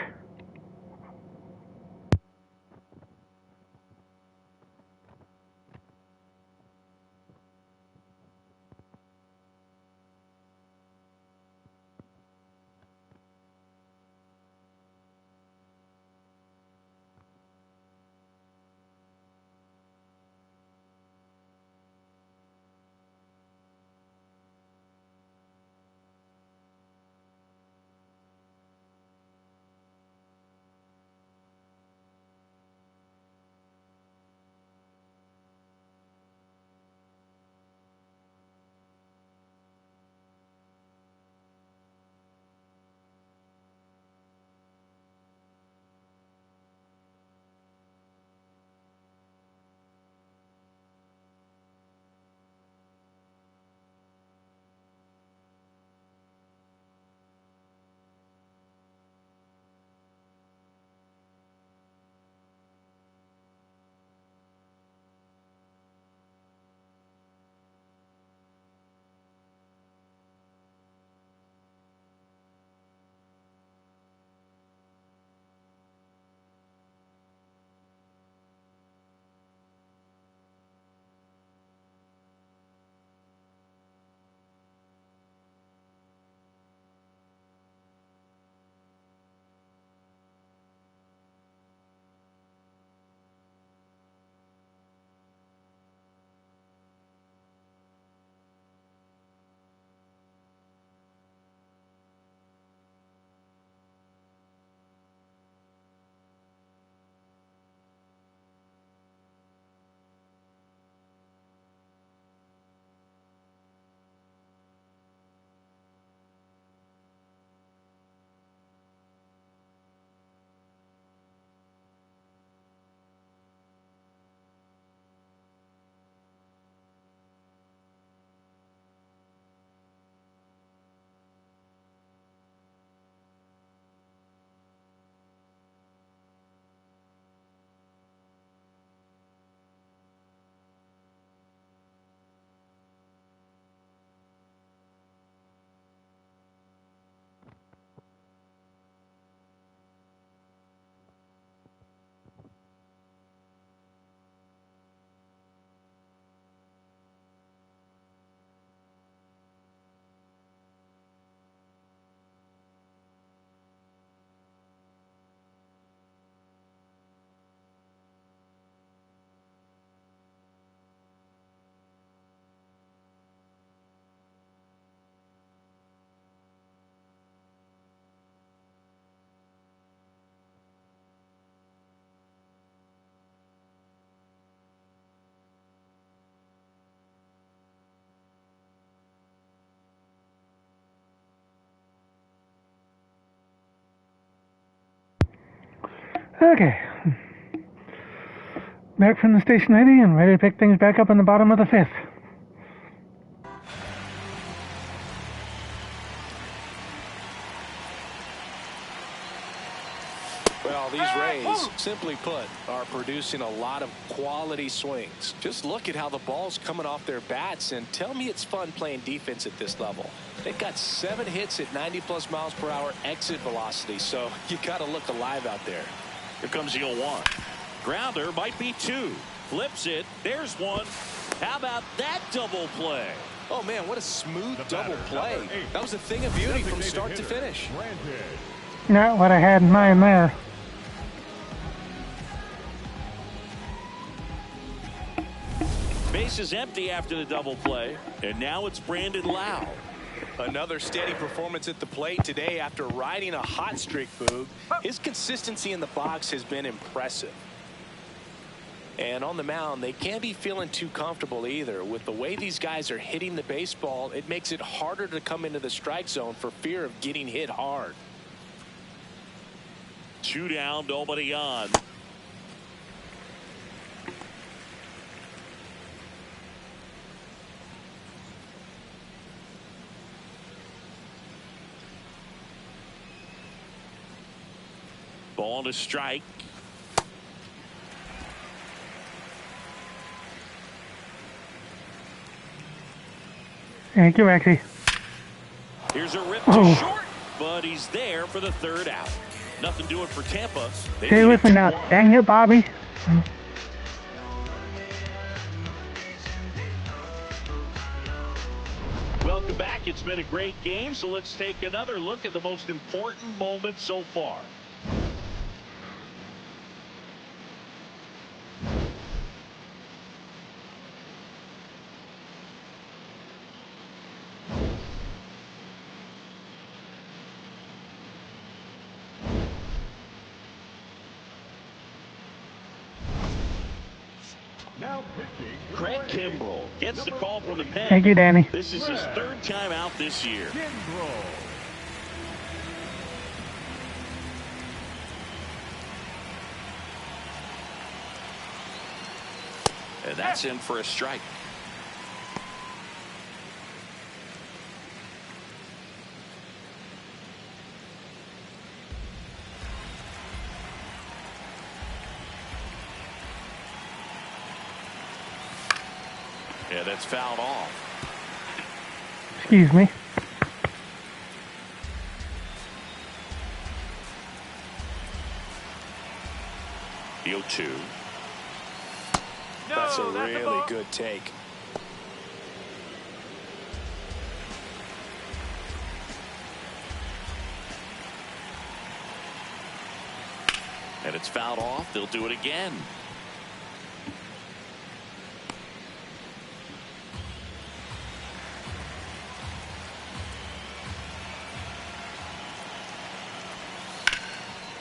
Okay. Back from the station 80 and ready to pick things back up in the bottom of the fifth. Well, these Rays, simply put, are producing a lot of quality swings. Just look at how the ball's coming off their bats, and tell me it's fun playing defense at this level. They've got 7 hits at 90+ miles per hour exit velocity, so you got to look alive out there. Here comes the 0-1. Grounder might be 2. Flips it. There's 1. How about that double play? Oh, man, what a smooth double play. That was a thing of beauty from start to finish. Not what I had in mind there. Base is empty after the double play, and now it's Brandon Lau. Another steady performance at the plate today after riding a hot streak, Boog. His consistency in the box has been impressive. And on the mound, they can't be feeling too comfortable either. With the way these guys are hitting the baseball, it makes it harder to come into the strike zone for fear of getting hit hard. 2 down, nobody on. Ball to strike. Thank you, Rexy. Here's a rip to short, but he's there for the 3rd out. Nothing doing for Tampa. Stay with me now. Dang it, Bobby. Welcome back. It's been a great game, so let's take another look at the most important moments so far. Craig Kimbrell gets the call from the pen. Thank you, Danny. This is his 3rd time out this year. And that's in for a strike. Yeah, that's fouled off. Excuse me. The 0-2. That's a really good take. And it's fouled off. They'll do it again.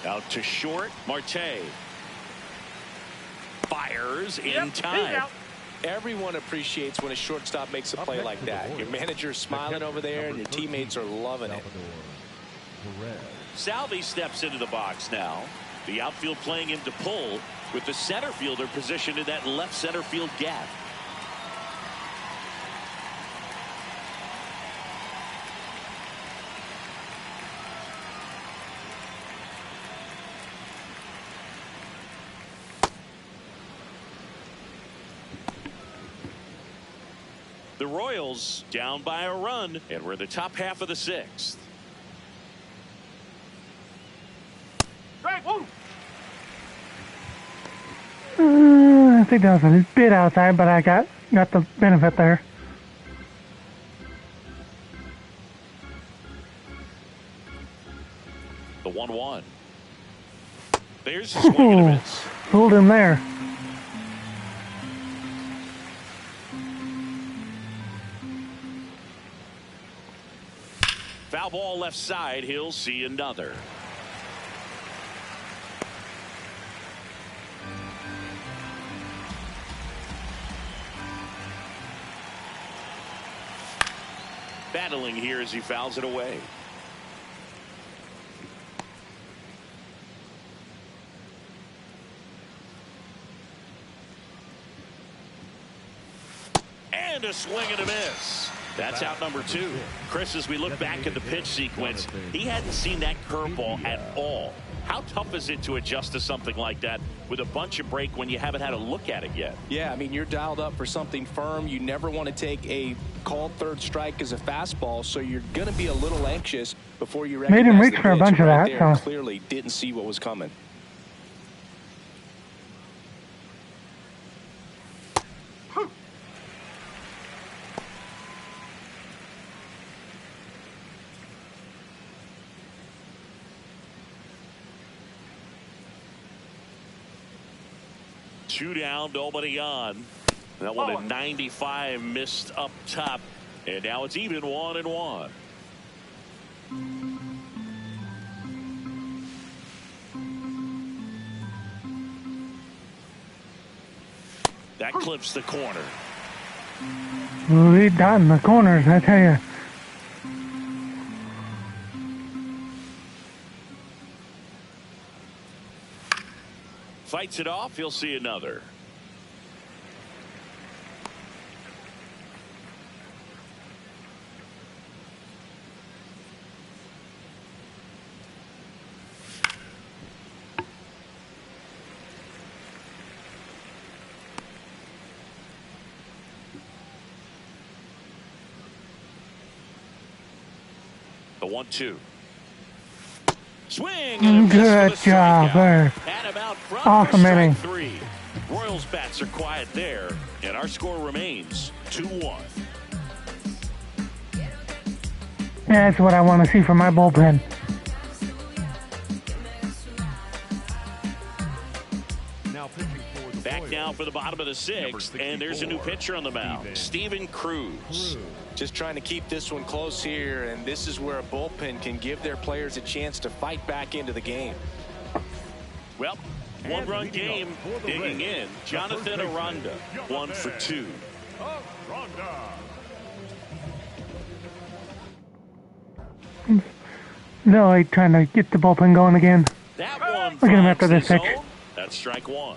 Out to short. Marte fires in time. Everyone appreciates when a shortstop makes a play like that. Your manager's smiling over there, and your teammates are loving it. Salvi steps into the box now. The outfield playing him to pull, with the center fielder positioned in that left center field gap. The Royals down by a run, and we're in the top half of the 6th. I think that was a bit outside, but I got the benefit there. The 1-1. There's a swing and a miss. Fooled him there. Foul ball left side. He'll see another. Battling here as he fouls it away. And a swing and a miss. That's out number 2. Chris, as we look back at the pitch sequence, he hadn't seen that curveball at all. How tough is it to adjust to something like that with a bunch of break when you haven't had a look at it yet? Yeah, I mean, you're dialed up for something firm. You never want to take a called third strike as a fastball, so you're going to be a little anxious before you recognize made him reach for a bunch of that. There, clearly didn't see what was coming. Two down, nobody on. That one at 95 missed up top, and now it's even 1-1. That clips the corner. We dot in the corners, I tell you. Fights it off, he'll see another. The 1-2. Swing. Good job there. Awesome inning. 3. Royals bats are quiet there, and our score remains 2-1. That's what I want to see from my bullpen. Back now for the bottom of the 6th, and there's a new pitcher on the mound, Steven Cruz. Just trying to keep this one close here, and this is where a bullpen can give their players a chance to fight back into the game. Well, one-run game, digging in. Jonathan Aranda, 1 for 2. Really trying to get the bullpen going again. That one Look at him after this pitch. That's strike 1.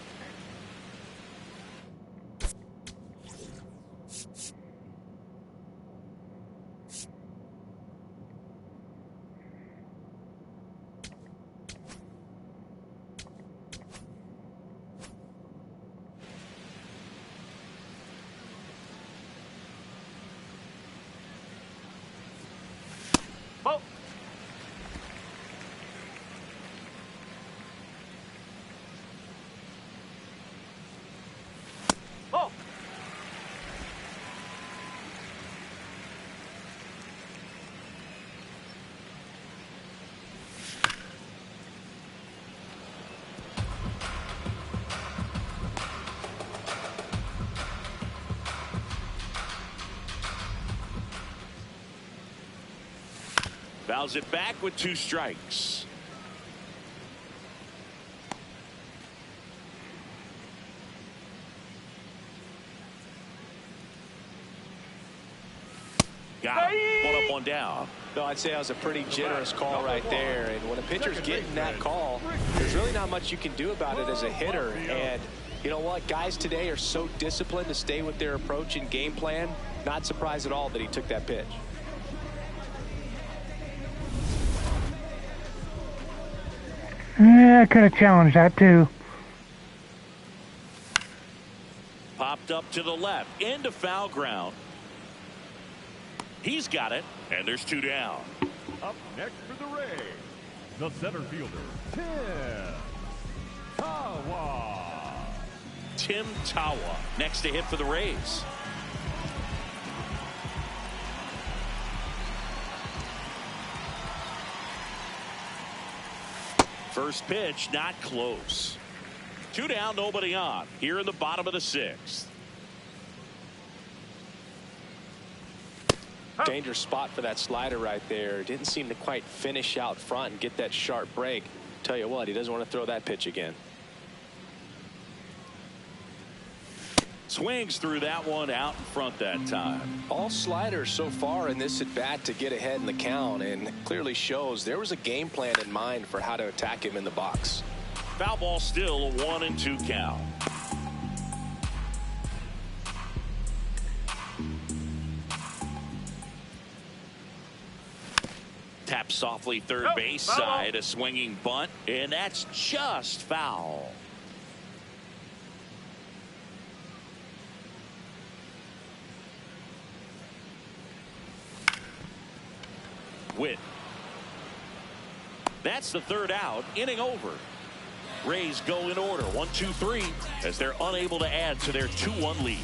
Fouls it back with 2 strikes. Got him. 1 up, 1 down. No, I'd say that was a pretty generous call right there. And when a pitcher's getting that call, there's really not much you can do about it as a hitter. And you know what? Guys today are so disciplined to stay with their approach and game plan. Not surprised at all that he took that pitch. Yeah, I could have challenged that too. Popped up to the left, into foul ground. He's got it, and there's 2 down. Up next for the Rays, the center fielder, Tim Tawa, next to hit for the Rays. First pitch, not close. 2 down, nobody on. Here in the bottom of the 6th. Dangerous spot for that slider right there. Didn't seem to quite finish out front and get that sharp break. Tell you what, he doesn't want to throw that pitch again. Swings through that one out in front that time. All sliders so far in this at bat to get ahead in the count, and clearly shows there was a game plan in mind for how to attack him in the box. Foul ball still, a 1-2 count. Softly third base side, a swinging bunt, and that's just foul. Witt. That's the third out. Inning over. Rays go in order. 1-2-3 as they're unable to add to their 2-1 lead.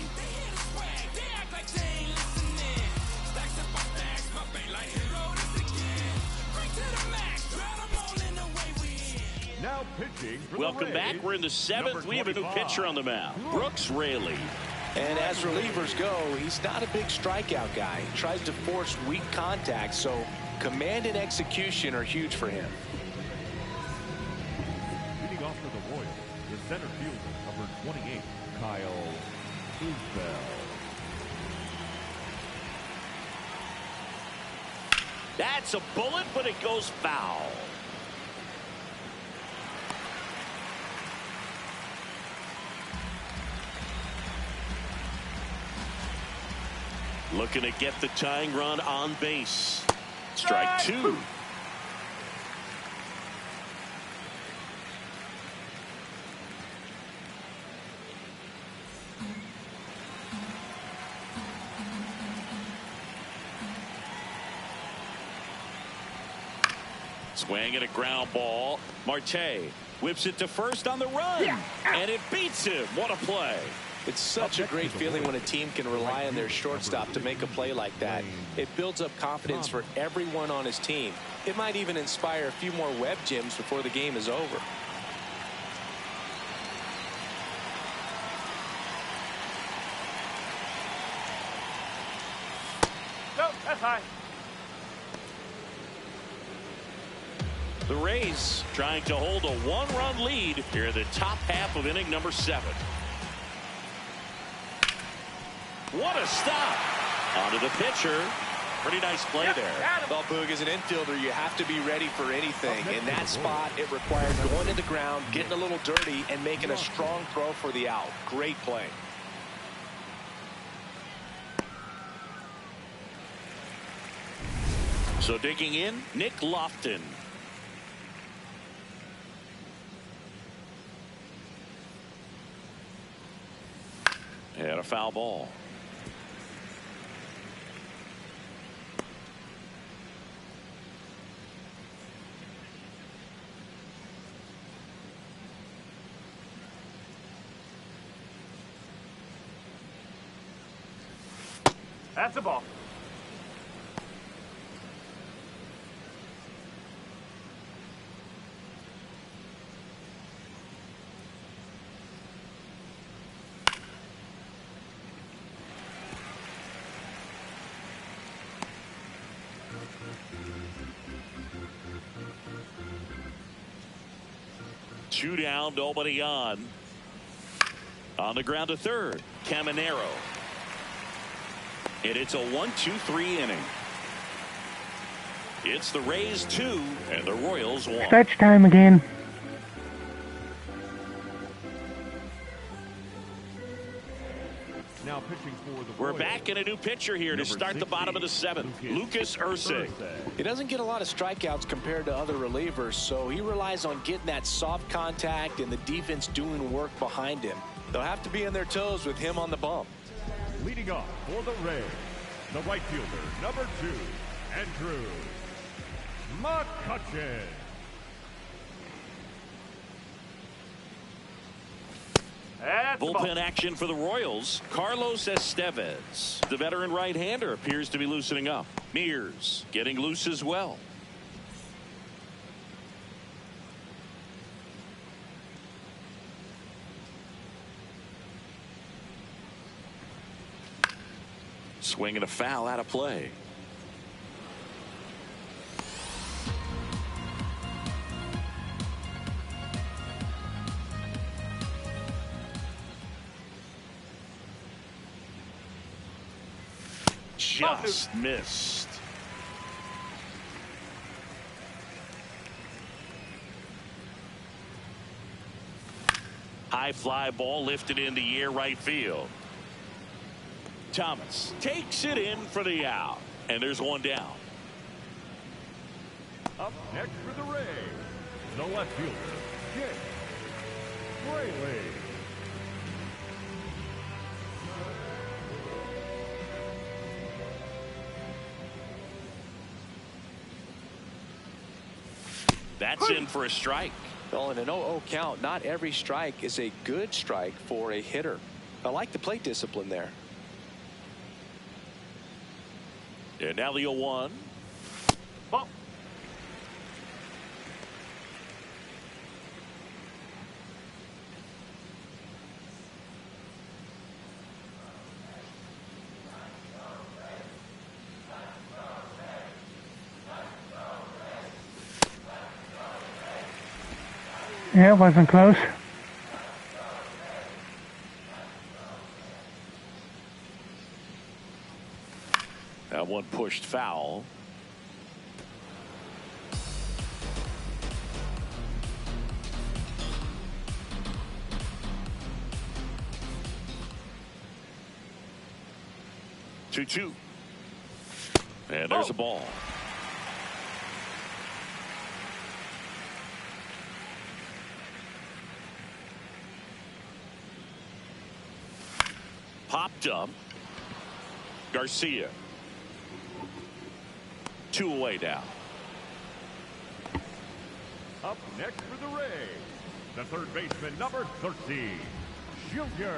Now pitching for Welcome the back. Rays, We're in the seventh. We have a new pitcher on the mound, Brooks Raley. And as relievers go, he's not a big strikeout guy. He tries to force weak contact, so command and execution are huge for him. Leading off for the Royals, the center fielder, number 28, Kyle Isbell. That's a bullet, but it goes foul. Looking to get the tying run on base. Strike two. Swing and a ground ball. Marte whips it to first on the run. And it beats him. What a play. It's such a great feeling when a team can rely on their shortstop to make a play like that. It builds up confidence for everyone on his team. It might even inspire a few more web gyms before the game is over. No, that's high. The Rays trying to hold a one-run lead here in the top half of inning number 7. What a stop. Onto the pitcher. Pretty nice play there. Well, Boog, as an infielder, you have to be ready for anything. In that spot, it required going to the ground, getting a little dirty, and making a strong throw for the out. Great play. So digging in, Nick Lofton. And a foul ball. That's a ball. Two down, nobody on. On the ground to third, Caminero. And it's a 1-2-3 inning. It's the Rays 2 and the Royals 1. Stretch time again. Now pitching for the We're Royals, back in a new pitcher here to start the bottom of the 7th. Lucas Ursig. He doesn't get a lot of strikeouts compared to other relievers, so he relies on getting that soft contact and the defense doing work behind him. They'll have to be on their toes with him on the bump. Leading off for the Rays, the right fielder, number 2, Andrew McCutchen. That's the ball. Bullpen action for the Royals. Carlos Estevez, the veteran right-hander, appears to be loosening up. Mears getting loose as well. Swing and a foul out of play. Just missed. High fly ball lifted in the air right field. Thomas takes it in for the out. And there's one down. Up next for the Rays, the left fielder, Jake Fraley. That's in for a strike. Well, in an 0-0 count, not every strike is a good strike for a hitter. I like the plate discipline there. And now the 0-1. Ball. Yeah, it wasn't close. That one pushed foul. Two. And there's a ball. Popped up. Garcia. 2 away now. Up next for the Rays, the third baseman, number 13, Junior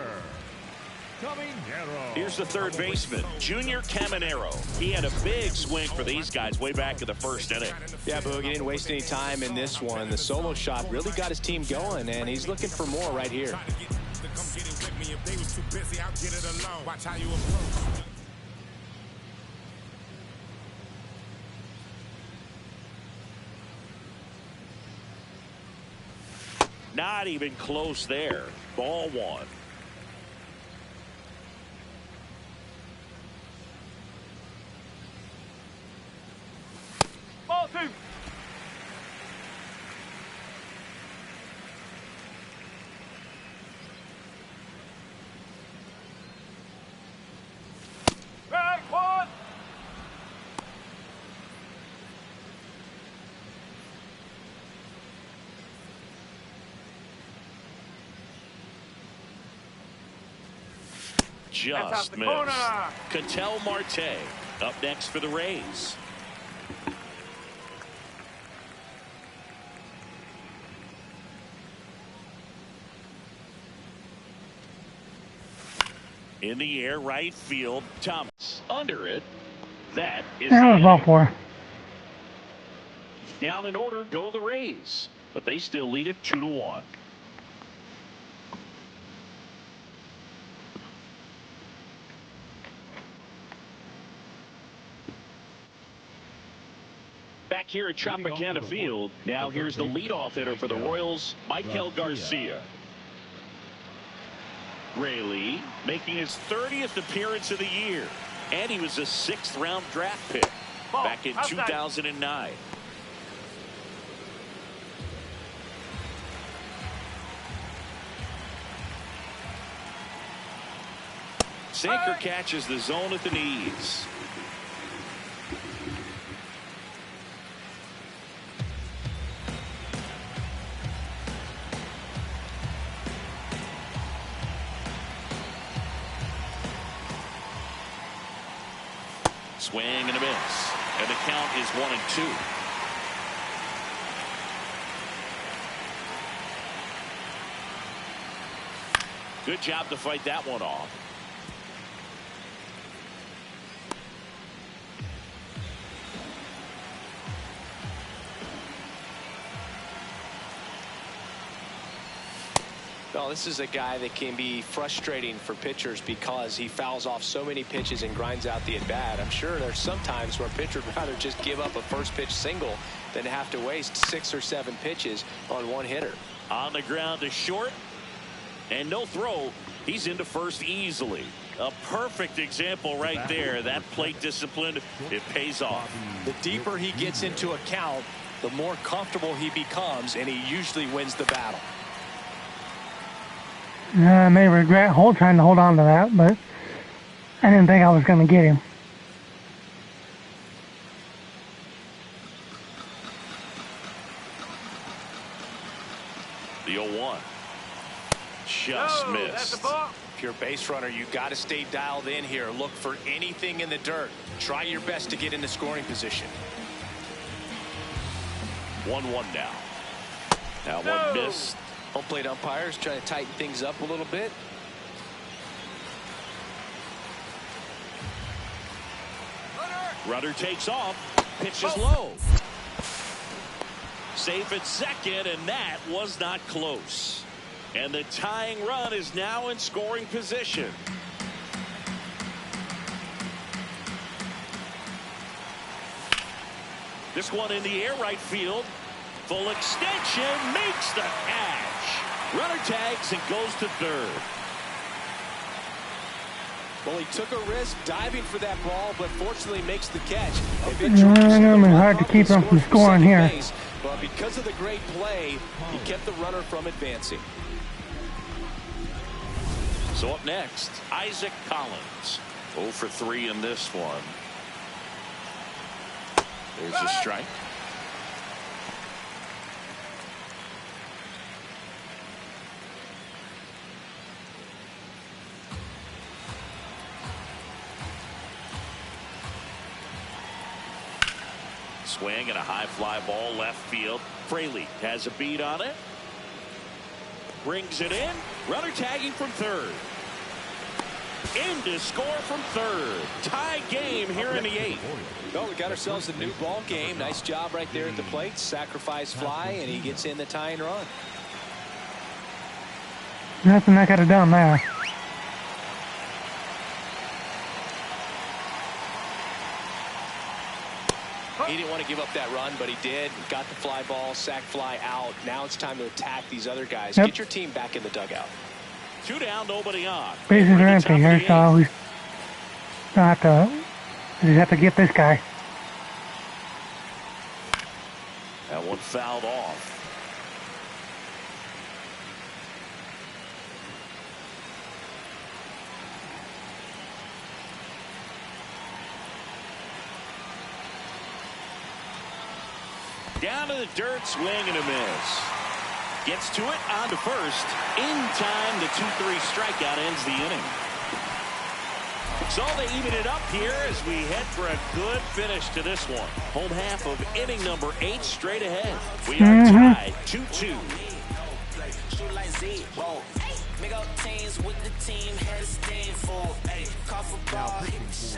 Caminero. Here's the third baseman, Junior Caminero. He had a big swing for these guys way back in the first inning. Yeah, Boog, he didn't waste any time in this one. The solo shot really got his team going, and he's looking for more right here. Not even close there. Ball one. Ball two. Strike one. Just missed. Ketel Marte up next for the Rays. In the air, right field. Thomas under it. That is That was ball 4. down in order. Go the Rays, but they still lead it 2-1. Back here at Tropicana Field, now here's the leadoff hitter for the Royals, Michael Garcia. Rayleigh making his 30th appearance of the year, and he was a 6th-round draft pick back in 2009. Sinker catches the zone at the knees. Swing and a miss, and the count is 1-2. Good job to fight that one off. Well, this is a guy that can be frustrating for pitchers because he fouls off so many pitches and grinds out the at-bat. I'm sure there's some times where a pitcher would rather just give up a first pitch single than have to waste 6 or 7 pitches on one hitter. On the ground to short, and no throw. He's into first easily. A perfect example right there. That plate discipline, it pays off. The deeper he gets into a count, the more comfortable he becomes, and he usually wins the battle. I may regret trying to hold on to that, but I didn't think I was going to get him. just No, that's missed. a ball. If you're a base runner, you got to stay dialed in here. Look for anything in the dirt. Try your best to get into scoring position. 1-1 now. That No. one missed. Home plate umpires trying to tighten things up a little bit. Runner takes off. Pitch is low. Safe at second, and that was not close. And the tying run is now in scoring position. This one in the air right field. Full extension, makes the catch. Runner tags and goes to third. Well, he took a risk diving for that ball, but fortunately makes the catch. Hard to keep him from scoring here. But because of the great play, he kept the runner from advancing. So up next, Isaac Collins. 0 for 3 in this one. There's a strike. Swing and a high fly ball left field. Fraley has a beat on it. Brings it in. Runner tagging from third. In to score from third. Tie game here in the 8th. Well, we got ourselves a new ball game. Nice job right there at the plate. Sacrifice fly, and he gets in the tying run. Nothing I could have done there. He didn't want to give up that run, but he did. Got the fly ball, sac fly out. Now it's time to attack these other guys. Yep. Get your team back in the dugout. 2 down, nobody on. Bases are empty here, so we just have to get this guy. That one fouled off. Down to the dirt, swing and a miss. Gets to it, on to first. In time, the 2-3 strikeout ends the inning. So they even it up here as we head for a good finish to this one. Home half of inning number 8 straight ahead. We are tied 2-2.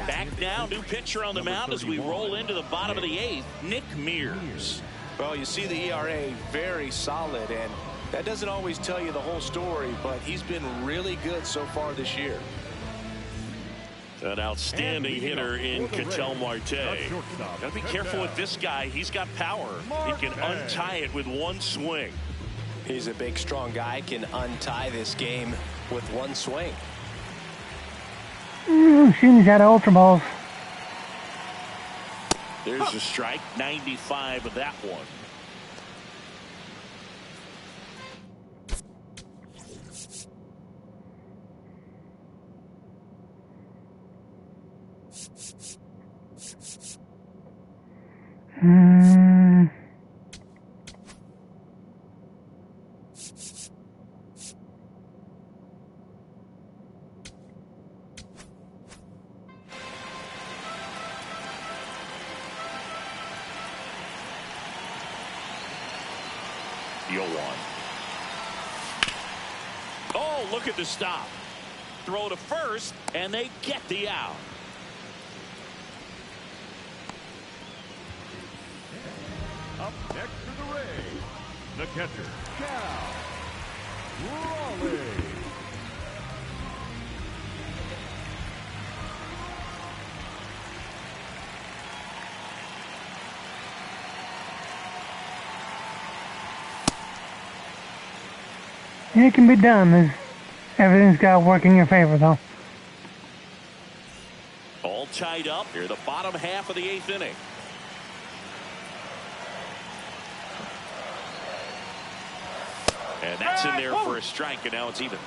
Back now, new pitcher on the mound as we roll into the bottom of the 8th, Nick Mears. Well, you see the ERA very solid, and that doesn't always tell you the whole story, but he's been really good so far this year. An outstanding hitter in Ketel Marte. Gotta be careful with this guy. He's got power. He can untie it with one swing. He's a big, strong guy, can untie this game with one swing. She's got ultra balls. There's a strike, 95 of that one. Oh, look at the stop. Throw to first, and they get the out. Up next to the Rays, the catcher, Cal Raleigh. It can be done. Everything's got to work in your favor, though. All tied up here, the bottom half of the 8th inning. And that's in there for a strike, and now it's even.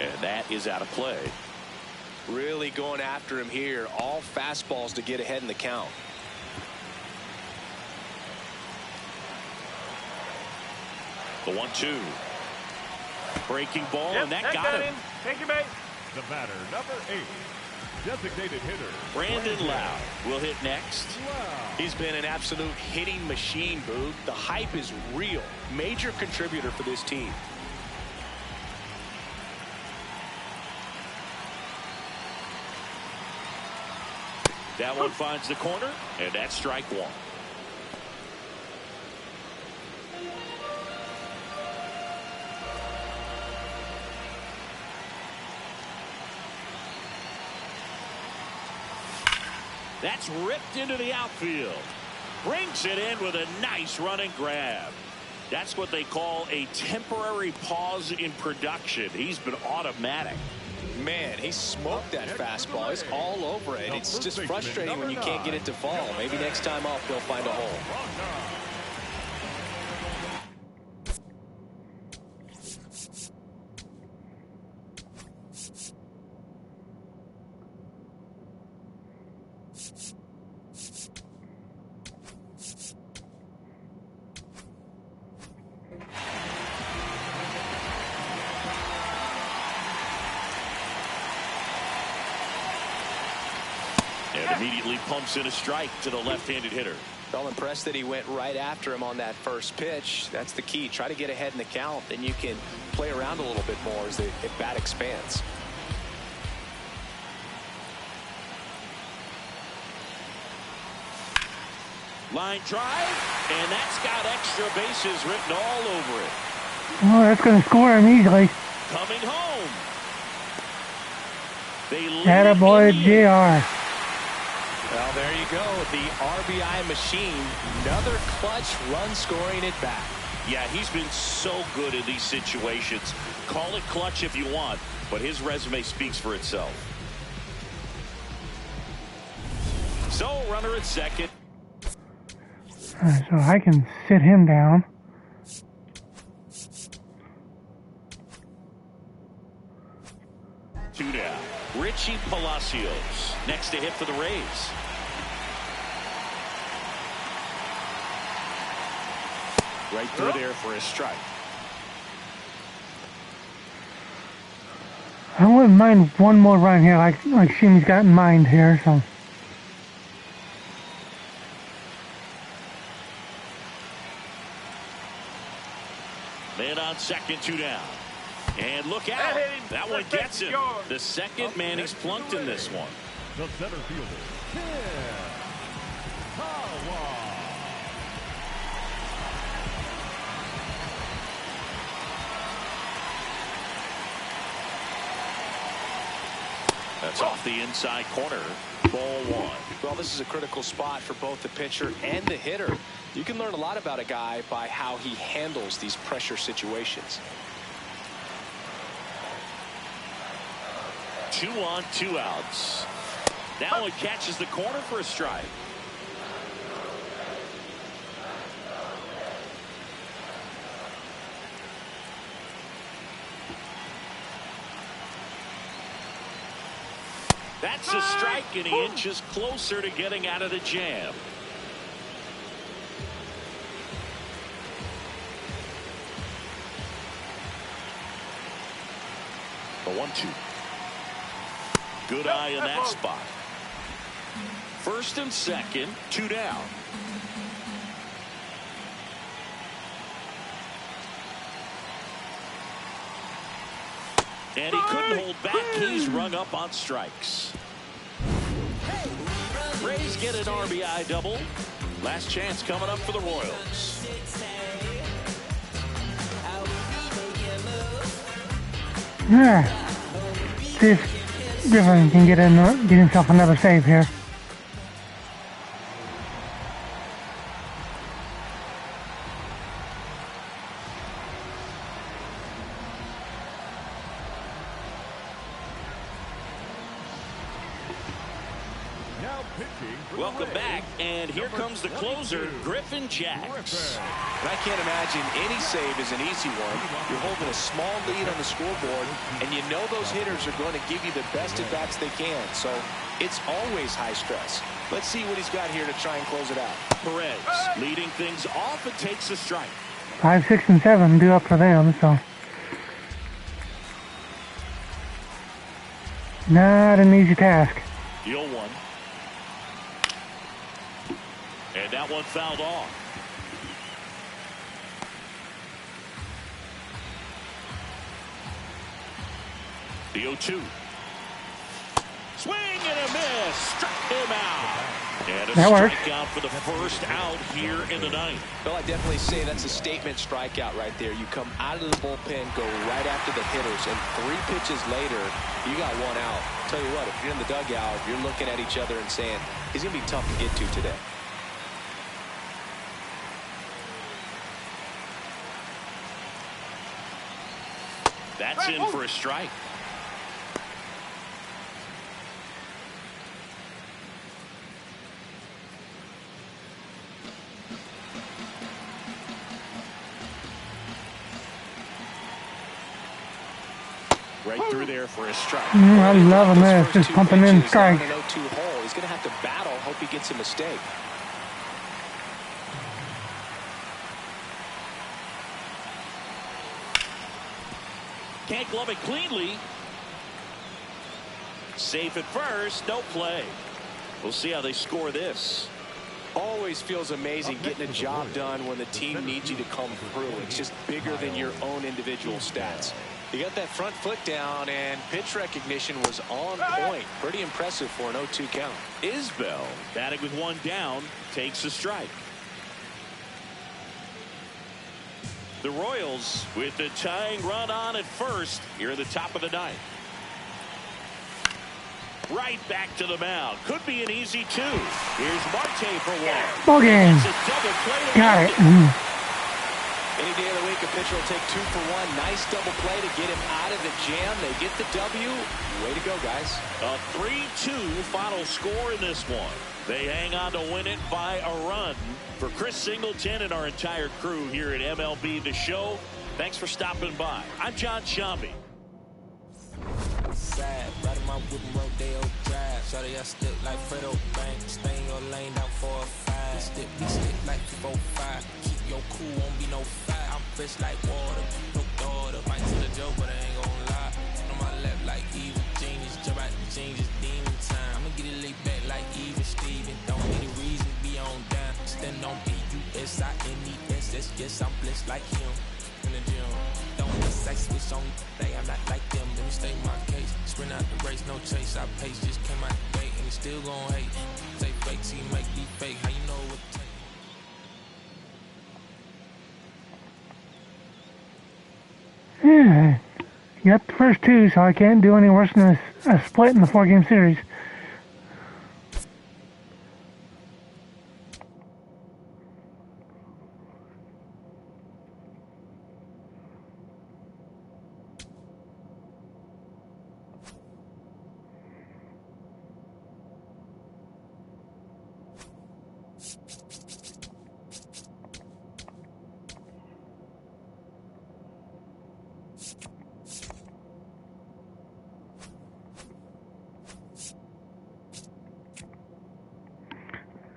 And that is out of play. Really going after him here. All fastballs to get ahead in the count. The 1-2. Breaking ball, Yep, and that take got that him. in. Take your base. The batter, number 8. Designated hitter. Brandon Lau will hit next. He's been an absolute hitting machine, Boog. The hype is real. Major contributor for this team. That one finds the corner, and that's strike one. That's ripped into the outfield. Brings it in with a nice running grab. That's what they call a temporary pause in production. He's been automatic. Man, he smoked that fastball. It's all over it. It's just frustrating when you can't get it to fall. Maybe next time up, they'll find a hole. And immediately pumps in a strike to the left-handed hitter. Well, impressed that he went right after him on that first pitch. That's the key. Try to get ahead in the count, then you can play around a little bit more as the bat expands. Line drive, and that's got extra bases written all over it. Oh, that's going to score him easily. Coming home. They lead Attaboy, in the JR. Well, there you go. The RBI machine. Another clutch run scoring at bat. Yeah, he's been so good in these situations. Call it clutch if you want, but his resume speaks for itself. So, runner at second. So I can sit him down. Two down. Richie Palacios next to hit for the Rays. Right through there for a strike. I wouldn't mind one more run here, like Shimmy's got in mind here. So Man on second, two down. And look out. That one gets him. The second man he's plunked in this one. The center fielder, Ken Kawa. That's off the inside corner. Ball one. Well, this is a critical spot for both the pitcher and the hitter. You can learn a lot about a guy by how he handles these pressure situations. 2 on, 2 outs. That one catches the corner for a strike. That's a strike, and he inches closer to getting out of the jam. The 1-2. Good eye in that spot. First and second, 2 down. And he couldn't hold back. He's rung up on strikes. Rays get an RBI double. Last chance coming up for the Royals. yeah, see if Griffin can get himself another save here. Now Welcome back, and here comes the closer, Griffin Jacks. And I can't imagine any save is an easy one. You're holding a small lead on the scoreboard, and you know those hitters are going to give you the best at-bats they can. So it's always high stress. Let's see what he's got here to try and close it out. Perez leading things off and takes a strike. 5, 6, and 7 due up for them, so not an easy task. The 0-1. And that one fouled off. The 0-2. Swing and a miss. Struck him out. And a strikeout for the first out here in the ninth. Well, I definitely say that's a statement strikeout right there. You come out of the bullpen, go right after the hitters, and 3 pitches later, you got 1 out. Tell you what, if you're in the dugout, you're looking at each other and saying, he's going to be tough to get to today. That's in for a strike. Right through there for a strike. I love him there, just pumping in strikes. He's going to have to battle, hope he gets a mistake. Can't glove it cleanly. Safe at first, no play. We'll see how they score this. Always feels amazing getting a job done when the team needs you to come through. It's just bigger than your own individual stats. You got that front foot down, and pitch recognition was on point. Pretty impressive for an 0-2 count. Isbell, batting with 1 down, takes a strike. The Royals with the tying run on at first here at the top of the ninth. Right back to the mound. Could be an easy 2. Here's Marte for 1. Ball game. Got it. Any day of the week, a pitcher will take 2 for 1. Nice double play to get him out of the jam. They get the W. Way to go, guys. A 3-2 final score in this one. They hang on to win it by a run. For Chris Singleton and our entire crew here at MLB The Show, thanks for stopping by. I'm John Shambi. Riding my whip and Rodeo Drive. Shawty, I stick like Fredo Bank. Stay in your lane down 4 or 5. Stick like 4 or 5. Keep your cool, won't be no fight. I'm fresh like water. No daughter. Might tell a joke, but I ain't gon' lie. On my left like evil genius. Jump out the jeans, it's demon time. I'ma get it laid back like even Steven. Don't need a reason to be on down. Stand on B-U-S-I-N-E-S-S. Yes, I'm blessed like him. In the gym. Don't miss, I switch on day. I'm not like them. Let me state my case. Sprint out the race, no chase. I pace. Just came out the gate and he still gon' hate. Say fake, see make me fake. How you know what to take? Yeah, you got the first 2, so I can't do any worse than a split in the 4-game series.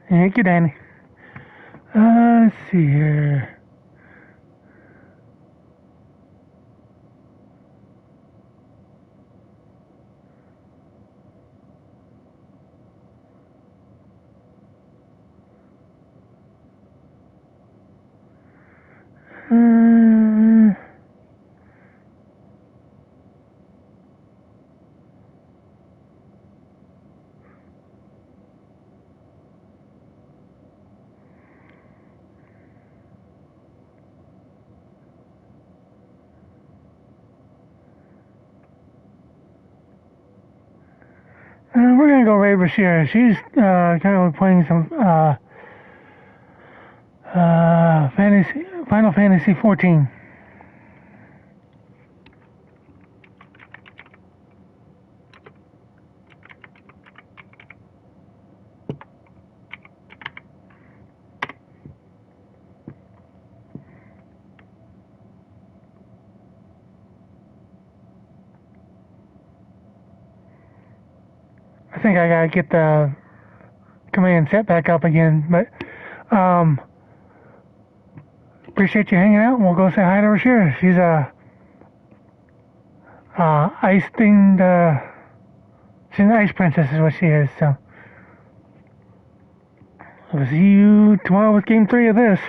Thank you, Danny. Let's see here. We're gonna go Ray Brashear. She's kind of playing some Final Fantasy 14. think I gotta get the command set back up again. But appreciate you hanging out, and we'll go say hi to Rashira. She's a ice themed. She's an ice princess, is what she is. So we'll see you tomorrow with Game 3 of this.